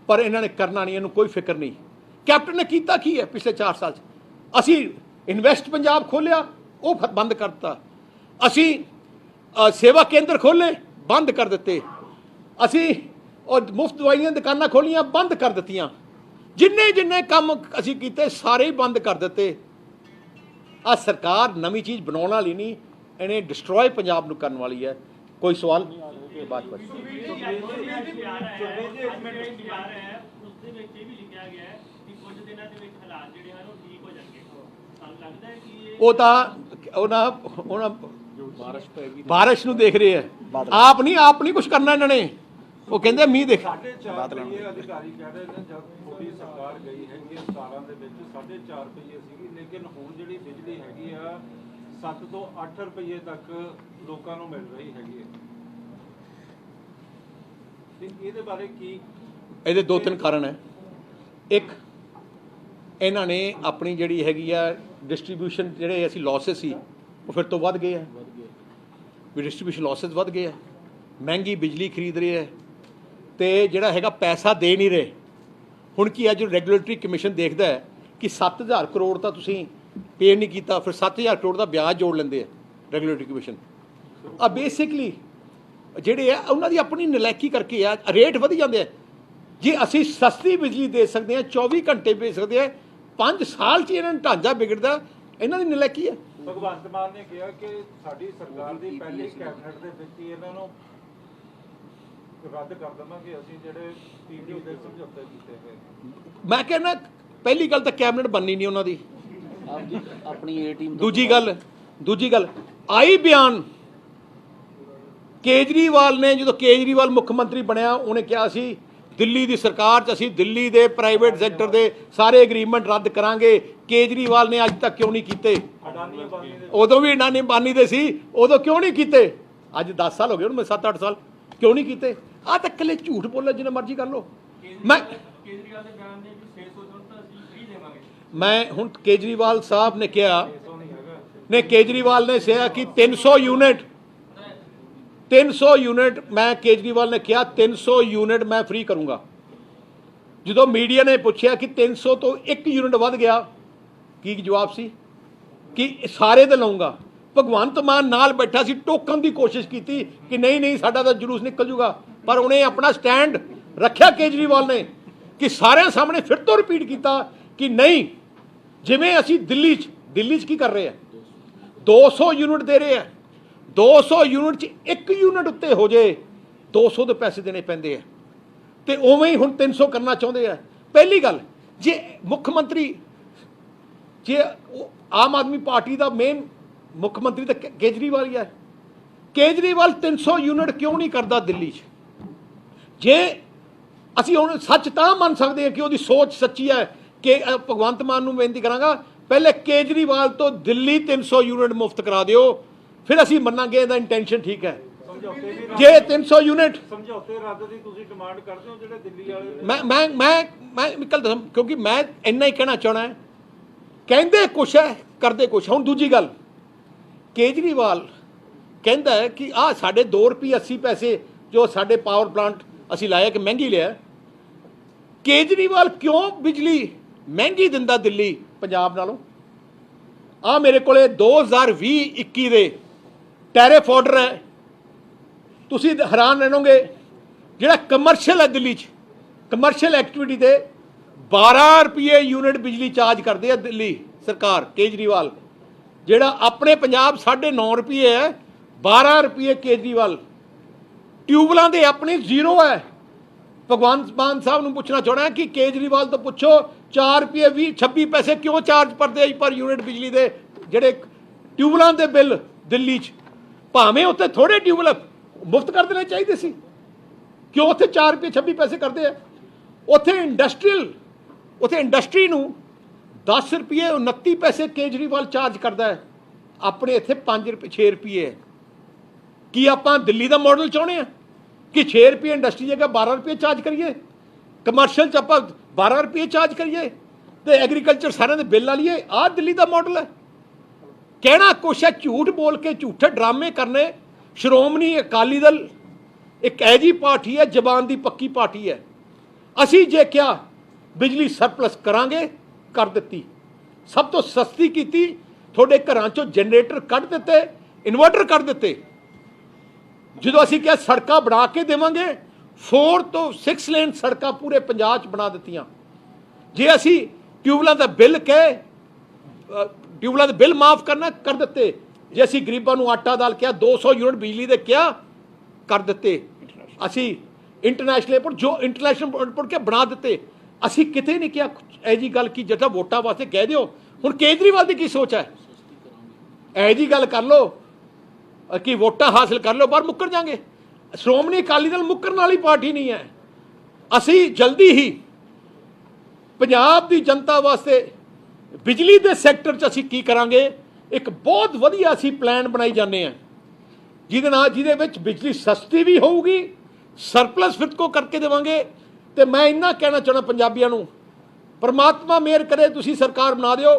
पर इन्होंने करना नहीं, इन्हों कोई फिक्र नहीं। कैप्टन ने किया की है पिछले 4 साल? असी इन्वेस्ट पंजाब खोलिया, वो बंद करता। असी सेवा केंद्र खोले, बंद कर दिते। असी और मुफ्त दवाइयां दुकानां खोलियां, बंद कर दित्तियां। जिन्ने जिन्ने काम असी कीते सारे ही बंद कर दिते। आ सरकार नवी चीज़ बनाने वाली नहीं, इन्हें डिस्ट्रॉय पंजाब नूं करने वाली है। कोई सवाल बात पर बारिश नूं देख रहे हैं, आप नहीं कुछ करना इन्होंने। वो कहते मीह देख अधिकारी कह रहे हैं जब थोड़ी सरकार गई है 17 ਦੇ ਵਿੱਚ 4.5 ਰੁਪਏ ਸੀਗੀ, ਲੇਕਿਨ ਹੁਣ ਜਿਹੜੀ ਬਿਜਲੀ ਹੈਗੀ ਆ 7 ਤੋਂ 8 ਰੁਪਏ ਤੱਕ ਲੋਕਾਂ ਨੂੰ ਮਿਲ ਰਹੀ ਹੈਗੀ ਹੈ। ਤੇ ਇਹਦੇ ਬਾਰੇ ਕੀ? ਇਹਦੇ 2-3 ਕਾਰਨ ਹੈ। ਇੱਕ, ਇਹਨਾਂ ਨੇ ਆਪਣੀ ਜਿਹੜੀ ਹੈਗੀ ਆ ਡਿਸਟ੍ਰੀਬਿਊਸ਼ਨ ਜਿਹੜੇ ਅਸੀਂ ਲੌਸਸ ਸੀ ਉਹ ਫਿਰ ਤੋਂ ਵੱਧ ਗਏ ਆ, ਵੀ ਡਿਸਟ੍ਰੀਬਿਊਸ਼ਨ ਲੌਸਸ ਵੱਧ ਗਏ ਆ, ਮਹਿੰਗੀ ਬਿਜਲੀ ਖਰੀਦ ਰਹੇ ਹੈ, ਤੇ ਜਿਹੜਾ ਹੈਗਾ ਪੈਸਾ ਦੇ ਨਹੀਂ ਰਹੇ। ਹੁਣ ਕੀ ਹੈ, ਜੋ ਰੈਗੂਲੇਟਰੀ ਕਮਿਸ਼ਨ ਦੇਖਦਾ ਹੈ ਕਿ 7000 ਕਰੋੜ ਤਾਂ ਤੁਸੀਂ ਪੇ ਨਹੀਂ ਕੀਤਾ, ਫਿਰ 7000 ਕਰੋੜ ਦਾ ਵਿਆਜ ਜੋੜ ਲੈਂਦੇ ਆ ਰੈਗੂਲੇਟਰੀ ਕਮਿਸ਼ਨ। ਆ ਬੇਸਿਕਲੀ ਜਿਹੜੇ ਆ ਉਹਨਾਂ ਦੀ ਆਪਣੀ ਨਲਾਇਕੀ ਕਰਕੇ ਆ, ਰੇਟ ਵਧੀ ਜਾਂਦੇ ਆ। ਜੇ ਅਸੀਂ ਸਸਤੀ ਬਿਜਲੀ ਦੇ ਸਕਦੇ ਹਾਂ, 24 ਘੰਟੇ ਵੇਚ ਸਕਦੇ ਹਾਂ, 5 ਸਾਲ 'ਚ ਇਹਨਾਂ ਨੂੰ ਢਾਂਚਾ ਵਿਗੜਦਾ, ਇਹਨਾਂ ਦੀ ਨਲਾਇਕੀ ਹੈ। ਭਗਵੰਤ ਮਾਨ ਨੇ ਕਿਹਾ ਕਿ ਸਾਡੀ ਸਰਕਾਰ ਦੀ ਪਹਿਲੀ ਕੈਬਨਿਟ ਦੇ ਵਿੱਚ ਹੀ ਇਹਨਾਂ ਨੂੰ ਰੱਦ ਕਰ ਦੇਵਾਂਗੇ ਅਸੀਂ ਜਿਹੜੇ ਪੀਡੀ ਦੇ ਸਮਝੌਤੇ ਕੀਤੇ ਹੋਏ। ਮੈਂ ਕਹਿੰਦਾ ਪਹਿਲੀ ਗੱਲ ਤਾਂ ਕੈਬਨਿਟ ਬਣਨੀ ਨਹੀਂ ਉਹਨਾਂ ਦੀ। ਆਪਣੀ ਏ ਟੀਮ। ਦੂਜੀ ਗੱਲ ਆਈ ਬਿਆਨ ਕੇਜਰੀਵਾਲ ਨੇ, ਜਦੋਂ ਕੇਜਰੀਵਾਲ ਮੁੱਖ ਮੰਤਰੀ ਬਣਿਆ ਉਹਨੇ ਕਿਹਾ ਸੀ ਦਿੱਲੀ ਦੀ ਸਰਕਾਰ 'ਚ ਅਸੀਂ ਦਿੱਲੀ ਦੇ ਪ੍ਰਾਈਵੇਟ ਸੈਕਟਰ ਦੇ ਸਾਰੇ ਐਗਰੀਮੈਂਟ ਰੱਦ ਕਰਾਂਗੇ। ਕੇਜਰੀਵਾਲ ਨੇ ਅੱਜ ਤੱਕ ਕਿਉਂ ਨਹੀਂ ਕੀਤੇ? ਉਦੋਂ ਵੀ ਅਡਾਨੀ ਅੰਬਾਨੀ ਦੇ ਸੀ, ਉਦੋਂ ਕਿਉਂ ਨਹੀਂ ਕੀਤੇ? ਅੱਜ 10 ਸਾਲ ਹੋ ਗਏ, ਹੁਣ 7-8 ਸਾਲ, ਕਿਉਂ ਨਹੀਂ ਕੀਤੇ? ਆਹ ਤਾਂ ਇਕੱਲੇ ਝੂਠ ਬੋਲੋ, ਜਿੰਨਾ ਮਰਜ਼ੀ ਕਰ ਲਓ। ਮੈਂ ਹੁਣ ਕੇਜਰੀਵਾਲ ਸਾਹਿਬ ਨੇ ਕਿਹਾ ਨੇ, ਕੇਜਰੀਵਾਲ ਨੇ ਕਿਹਾ ਕਿ 300 ਯੂਨਿਟ ਮੈਂ ਕੇਜਰੀਵਾਲ ਨੇ ਕਿਹਾ 300 ਯੂਨਿਟ ਮੈਂ ਫ੍ਰੀ ਕਰੂੰਗਾ। ਜਦੋਂ ਮੀਡੀਆ ਨੇ ਪੁੱਛਿਆ ਕਿ 300 ਤੋਂ 1 ਯੂਨਿਟ ਵੱਧ ਗਿਆ, ਕੀ ਜਵਾਬ ਸੀ ਕਿ ਸਾਰੇ ਤੇ ਲਾਉਂਗਾ। ਭਗਵੰਤ ਮਾਨ ਨਾਲ ਬੈਠਾ ਸੀ, ਟੋਕਣ ਦੀ ਕੋਸ਼ਿਸ਼ ਕੀਤੀ ਕਿ ਨਹੀਂ ਸਾਡਾ ਤਾਂ ਜਲੂਸ ਨਿਕਲ ਜੂਗਾ, ਪਰ ਉਹਨੇ ਆਪਣਾ ਸਟੈਂਡ ਰੱਖਿਆ ਕੇਜਰੀਵਾਲ ਨੇ ਕਿ ਸਾਰਿਆਂ ਸਾਹਮਣੇ ਫਿਰ ਤੋਂ ਰਿਪੀਟ ਕੀਤਾ ਕਿ ਨਹੀਂ, ਜਿਵੇਂ ਅਸੀਂ ਦਿੱਲੀ 'ਚ ਕੀ ਕਰ ਰਹੇ ਆ, 200 ਯੂਨਿਟ ਦੇ ਰਹੇ ਆ, 200 ਯੂਨਿਟ 'ਚ 1 ਯੂਨਿਟ ਉੱਤੇ ਹੋ ਜੇ 200 ਦੇ ਪੈਸੇ ਦੇਣੇ ਪੈਂਦੇ ਆ, ਤੇ ਉਵੇਂ ਹੀ ਹੁਣ 300 ਕਰਨਾ ਚਾਹੁੰਦੇ ਆ। ਪਹਿਲੀ ਗੱਲ, ਜੇ ਮੁੱਖ ਮੰਤਰੀ, ਜੇ ਆਮ ਆਦਮੀ ਪਾਰਟੀ ਦਾ ਮੇਨ ਮੁੱਖ ਮੰਤਰੀ ਤਾਂ ਕੇਜਰੀਵਾਲ ਹੀ ਹੈ, ਕੇਜਰੀਵਾਲ 300 ਯੂਨਿਟ ਕਿਉਂ ਨਹੀਂ ਕਰਦਾ ਦਿੱਲੀ 'ਚ? ਜੇ ਅਸੀਂ ਹੁਣ ਸੱਚ ਤਾਂ ਮੰਨ ਸਕਦੇ ਹਾਂ ਕਿ ਉਹਦੀ ਸੋਚ ਸੱਚੀ ਹੈ, ਕਿ ਭਗਵੰਤ ਮਾਨ ਨੂੰ ਬੇਨਤੀ ਕਰਾਂਗਾ ਪਹਿਲੇ ਕੇਜਰੀਵਾਲ ਤੋਂ ਦਿੱਲੀ 300 ਯੂਨਿਟ ਮੁਫਤ ਕਰਾ ਦਿਓ, ਫਿਰ ਅਸੀਂ ਮੰਨਾਂਗੇ ਇਹਦਾ ਇੰਟੈਂਸ਼ਨ ਠੀਕ ਹੈ। ਜੇ 300 ਯੂਨਿਟ ਸਮਝੌਤੇ ਰੱਦ ਦੀ ਤੁਸੀਂ ਡਿਮਾਂਡ ਕਰਦੇ ਹੋ ਜਿਹੜੇ ਦਿੱਲੀ ਵਾਲੇ? ਮੈਂ ਨਿਕਲ ਦੱਸਾਂ, ਕਿਉਂਕਿ ਮੈਂ ਇੰਨਾ ਹੀ ਕਹਿਣਾ ਚਾਹਣਾ, ਕਹਿੰਦੇ ਕੁਛ ਹੈ ਕਰਦੇ ਕੁਛ। ਹੁਣ ਦੂਜੀ ਗੱਲ, ਕੇਜਰੀਵਾਲ ਕਹਿੰਦਾ ਹੈ ਕਿ ਆਹ ਸਾਡੇ 2 ਰੁਪਏ 80 ਪੈਸੇ ਜੋ ਸਾਡੇ ਪਾਵਰ ਪਲਾਂਟ ਅਸੀਂ ਲਾਇਆ ਕਿ ਮਹਿੰਗੀ ਲਿਆ। ਕੇਜਰੀਵਾਲ ਕਿਉਂ ਬਿਜਲੀ ਮਹਿੰਗੀ ਦਿੰਦਾ ਦਿੱਲੀ ਪੰਜਾਬ ਨਾਲੋਂ? ਆ ਮੇਰੇ ਕੋਲੇ 2020-21 ਦੇ ਟੈਰਿਫ ਆਰਡਰ ਹੈ, ਤੁਸੀਂ ਹੈਰਾਨ ਰਹਿਣੋਗੇ, ਜਿਹੜਾ ਕਮਰਸ਼ੀਅਲ ਹੈ ਦਿੱਲੀ 'ਚ, ਕਮਰਸ਼ੀਅਲ ਐਕਟੀਵਿਟੀ ਤੇ 12 ਰੁਪਏ ਯੂਨਿਟ ਬਿਜਲੀ ਚਾਰਜ ਕਰਦੇ ਆ ਦਿੱਲੀ ਸਰਕਾਰ, ਕੇਜਰੀਵਾਲ। ਜਿਹੜਾ ਆਪਣੇ ਪੰਜਾਬ 9.5 ਰੁਪਏ ਹੈ, 12 ਰੁਪਏ ਕੇਜਰੀਵਾਲ। ਟਿਊਬਲਾਂ ਦੇ ਆਪਣੇ ਜ਼ੀਰੋ ਹੈ। ਭਗਵੰਤ ਮਾਨ ਸਾਹਿਬ ਨੂੰ ਪੁੱਛਣਾ ਚਾਹਣਾ ਕਿ ਕੇਜਰੀਵਾਲ ਤੋਂ ਪੁੱਛੋ 4 ਰੁਪਏ 26 ਪੈਸੇ ਕਿਉਂ ਚਾਰਜ ਕਰਦੇ ਪਰ ਯੂਨਿਟ ਬਿਜਲੀ ਦੇ ਜਿਹੜੇ ਟਿਊਬਲਾਂ ਦੇ ਬਿੱਲ ਦਿੱਲੀ 'ਚ। ਭਾਵੇਂ ਉੱਥੇ ਥੋੜੇ ਟਿਊਬਲ ਮੁਫਤ ਕਰ ਦੇਣੇ ਚਾਹੀਦੇ ਸੀ, ਕਿਉਂ ਉੱਥੇ 4 ਰੁਪਏ 26 ਪੈਸੇ ਕਰਦੇ ਆ। ਉੱਥੇ ਇੰਡਸਟਰੀ ਨੂੰ 10 ਰੁਪਏ 29 ਪੈਸੇ ਕੇਜਰੀਵਾਲ ਚਾਰਜ ਕਰਦਾ ਹੈ, ਆਪਣੇ ਇੱਥੇ 5 ਰੁਪਏ 6 ਰੁਪਏ ਹੈ। ਕੀ ਆਪਾਂ ਦਿੱਲੀ ਦਾ ਮਾਡਲ ਚਾਹੁੰਦੇ ਆ ਕਿ 6 ਰੁਪਏ ਇੰਡਸਟਰੀ ਜਗ੍ਹਾ 12 ਰੁਪਏ ਚਾਰਜ ਕਰੀਏ, ਕਮਰਸ਼ੀਅਲ 'ਚ ਆਪਾਂ 12 ਰੁਪਏ ਚਾਰਜ ਕਰੀਏ ਤੇ ਐਗਰੀਕਲਚਰ ਸਾਰਿਆਂ ਦੇ ਬਿੱਲ ਲਾ ਲਈਏ? ਆਹ ਦਿੱਲੀ ਦਾ ਮਾਡਲ ਹੈ। ਕਹਿਣਾ ਕੁਛ ਹੈ, ਝੂਠ ਬੋਲ ਕੇ ਝੂਠੇ ਡਰਾਮੇ ਕਰਨੇ। ਸ਼੍ਰੋਮਣੀ ਅਕਾਲੀ ਦਲ ਇੱਕ ਐਜੀ ਪਾਰਟੀ ਹੈ, ਜ਼ਬਾਨ ਦੀ ਪੱਕੀ ਪਾਰਟੀ ਹੈ। ਅਸੀਂ ਜੇ ਕਿਹਾ ਬਿਜਲੀ ਸਰਪਲਸ ਕਰਾਂਗੇ, ਕਰ ਦਿੱਤੀ। ਸਭ ਤੋਂ ਸਸਤੀ ਕੀਤੀ, ਤੁਹਾਡੇ ਘਰਾਂ 'ਚੋਂ ਜਨਰੇਟਰ ਕੱਢ ਦਿੱਤੇ, ਇਨਵਰਟਰ ਕੱਢ ਦਿੱਤੇ। ਜਦੋਂ ਅਸੀਂ ਕਿਹਾ ਸੜਕਾਂ ਬਣਾ ਕੇ ਦੇਵਾਂਗੇ, 4 ਤੋਂ 6 ਲੇਨ ਸੜਕਾਂ ਪੂਰੇ ਪੰਜਾਬ 'ਚ ਬਣਾ ਦਿੱਤੀਆਂ। ਜੇ ਅਸੀਂ ਟਿਊਬਲਾਂ ਦਾ ਬਿੱਲ ਕਹੇ, ਟਿਊਬਲਾਂ ਦੇ ਬਿੱਲ ਮਾਫ ਕਰਨਾ, ਕਰ ਦਿੱਤੇ। ਜੇ ਅਸੀਂ ਗਰੀਬਾਂ ਨੂੰ ਆਟਾ ਦਾਲ ਕਿਹਾ, 200 ਯੂਨਿਟ ਬਿਜਲੀ ਦੇ ਕਿਹਾ, ਕਰ ਦਿੱਤੇ। ਅਸੀਂ ਇੰਟਰਨੈਸ਼ਨਲ ਏਅਰਪੋਰਟ ਜੋ ਇੰਟਰਨੈਸ਼ਨਲ ਏਅਰਪੋਰਟ ਕੇ ਬਣਾ ਦਿੱਤੇ। ਅਸੀਂ ਕਿਤੇ ਨਹੀਂ ਕਿਹਾ ਇਹ ਜੀ ਗੱਲ ਕੀ ਜਿਹੜਾ ਵੋਟਾਂ ਵਾਸਤੇ ਕਹਿ ਦਿਓ। ਹੁਣ ਕੇਜਰੀਵਾਲ ਦੀ ਕੀ ਸੋਚ ਹੈ? ਇਹ ਜੀ ਗੱਲ ਕਰ ਲਓ ਕਿ ਵੋਟਾਂ ਹਾਸਲ ਕਰ ਲਓ, ਬਾਹਰ ਮੁੱਕਰ ਜਾਾਂਗੇ। ਸ਼੍ਰੋਮਣੀ ਅਕਾਲੀ ਦਲ ਮੁੱਕਰਨ ਵਾਲੀ ਪਾਰਟੀ ਨਹੀਂ ਹੈ। ਅਸੀਂ ਜਲਦੀ ਹੀ ਪੰਜਾਬ ਦੀ ਜਨਤਾ ਵਾਸਤੇ ਬਿਜਲੀ ਦੇ ਸੈਕਟਰ 'ਚ ਅਸੀਂ ਕੀ ਕਰਾਂਗੇ, ਇੱਕ ਬਹੁਤ ਵਧੀਆ ਅਸੀਂ ਪਲਾਨ ਬਣਾਈ ਜਾਂਦੇ ਹਾਂ, ਜਿਹਦੇ ਵਿੱਚ ਬਿਜਲੀ ਸਸਤੀ ਵੀ ਹੋਊਗੀ, ਸਰਪਲਸ ਫਿਰਕੋ ਕਰਕੇ ਦੇਵਾਂਗੇ। ਤੇ ਮੈਂ ਇੰਨਾ ਕਹਿਣਾ ਚਾਹੁੰਦਾ ਪੰਜਾਬੀਆਂ ਨੂੰ, ਪਰਮਾਤਮਾ ਮਿਹਰ ਕਰੇ ਤੁਸੀਂ ਸਰਕਾਰ ਬਣਾ ਦਿਓ,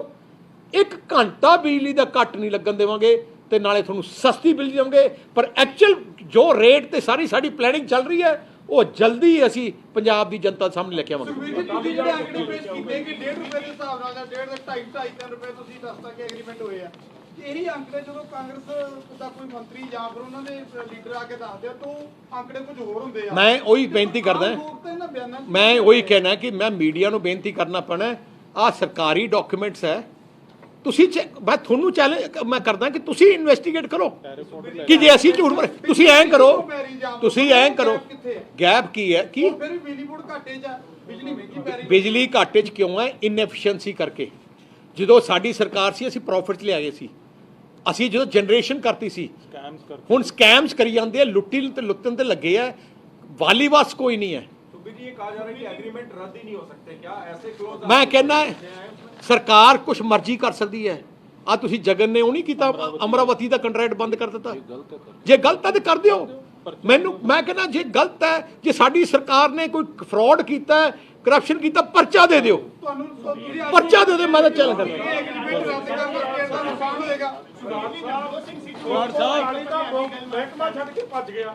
1 ਘੰਟਾ ਬਿਜਲੀ ਦਾ ਕੱਟ ਨਹੀਂ ਲੱਗਣ ਦੇਵਾਂਗੇ ਤੇ ਨਾਲੇ ਤੁਹਾਨੂੰ ਸਸਤੀ ਬਿਜਲੀ ਦੇਵਾਂਗੇ। ਪਰ ਐਕਚੁਅਲ ਜੋ ਰੇਟ ਤੇ ਸਾਡੀ ਪਲੈਨਿੰਗ ਚੱਲ ਰਹੀ ਹੈ, ਉਹ ਜਲਦੀ ਅਸੀਂ ਪੰਜਾਬ ਦੀ ਜਨਤਾ ਸਾਹਮਣੇ ਲੈ ਕੇ ਆਵਾਂਗੇ। ਤੁਸੀਂ ਜਿਹੜੇ ਅੰਕੜੇ ਪੇਸ਼ ਕੀਤੇ ਕਿ 1.5 ਰੁਪਏ ਦੇ ਹਿਸਾਬ ਨਾਲ ਜਾਂ 1.5 2.5 ਰੁਪਏ ਤੁਸੀਂ ਦੱਸਤਾ ਕਿ ਐਗਰੀਮੈਂਟ ਹੋਏ ਆ, ਇਹੀ ਅੰਕੜੇ ਜਦੋਂ ਕਾਂਗਰਸ ਦਾ ਕੋਈ ਮੰਤਰੀ ਜਾਂ ਫਿਰ ਉਹਨਾਂ ਦੇ ਲੀਡਰ ਆ ਕੇ ਦੱਸਦੇ ਆ ਤਾਂ ਅੰਕੜੇ ਕੁਝ ਹੋਰ ਹੁੰਦੇ ਆ। ਮੈਂ ਉਹੀ ਬੇਨਤੀ ਕਰਦਾ, ਮੈਂ ਉਹੀ ਕਹਿਣਾ ਕਿ ਮੈਂ ਮੀਡੀਆ ਨੂੰ ਬੇਨਤੀ ਕਰਨਾ ਪੈਣਾ, ਆਹ ਸਰਕਾਰੀ ਡਾਕੂਮੈਂਟਸ ਹੈ, ਤੁਸੀਂ ਮੈਂ ਤੁਹਾਨੂੰ ਚੈਲੰਜ ਮੈਂ ਕਰਦਾ ਕਿ ਤੁਸੀਂ ਇਨਵੈਸਟੀਗੇਟ ਕਰੋ ਕਿ ਜੇ ਅਸੀਂ ਝੂਠ ਬੋਲ, ਤੁਸੀਂ ਐਂ ਕਰੋ ਗੈਪ ਕੀ ਹੈ ਕਿ ਬਿਜਲੀ ਘਾਟੇ 'ਚ ਕਿਉਂ ਹੈ? ਇਨਐਫੀਸ਼ੀਐਂਸੀ ਕਰਕੇ। ਜਦੋਂ ਸਾਡੀ ਸਰਕਾਰ ਸੀ ਅਸੀਂ ਪ੍ਰੋਫਿਟ 'ਚ ਲਿਆਏ ਸੀ, ਅਸੀਂ ਜਦੋਂ ਜਨਰੇਸ਼ਨ ਕਰਤੀ ਸੀ। ਹੁਣ ਸਕੈਮਸ ਕਰੀ ਜਾਂਦੇ ਆ, ਲੁੱਟੀ ਤੇ ਲੁੱਟਣ ਤੇ ਲੱਗੇ ਆ, ਵਾਲੀਵਾਸ ਕੋਈ ਨਹੀਂ ਹੈ। ਮੈਂ ਕਹਿੰਦਾ ਸਰਕਾਰ ਕੁਛ ਮਰਜ਼ੀ ਕਰ ਸਕਦੀ ਹੈ। ਆ ਤੁਸੀਂ ਜਗਨ ਨੇ ਉਹ ਨਹੀਂ ਕੀਤਾ, ਅਮਰਾਵਤੀ ਦਾ ਕੰਟਰੈਕਟ ਬੰਦ ਕਰ ਦਿੱਤਾ। ਜੇ ਗਲਤ ਹੈ ਤੇ ਕਰ ਦਿਓ। ਮੈਂ ਕਹਿੰਦਾ ਜੇ ਗਲਤ ਹੈ, ਜੇ ਸਾਡੀ ਸਰਕਾਰ ਨੇ ਕੋਈ ਫਰਾਡ ਕੀਤਾ, ਕਰਪਸ਼ਨ ਕੀਤਾ, ਪਰਚਾ ਦੇ ਦਿਓ, ਪਰਚਾ ਦੇ ਦਿਓ। ਮੈਂ ਤਾਂ ਚੈਲੰਜ ਕਰਦਾ ਮਹਿਕਮਾ ਛੱਡ ਕੇ ਭੱਜ ਗਿਆ।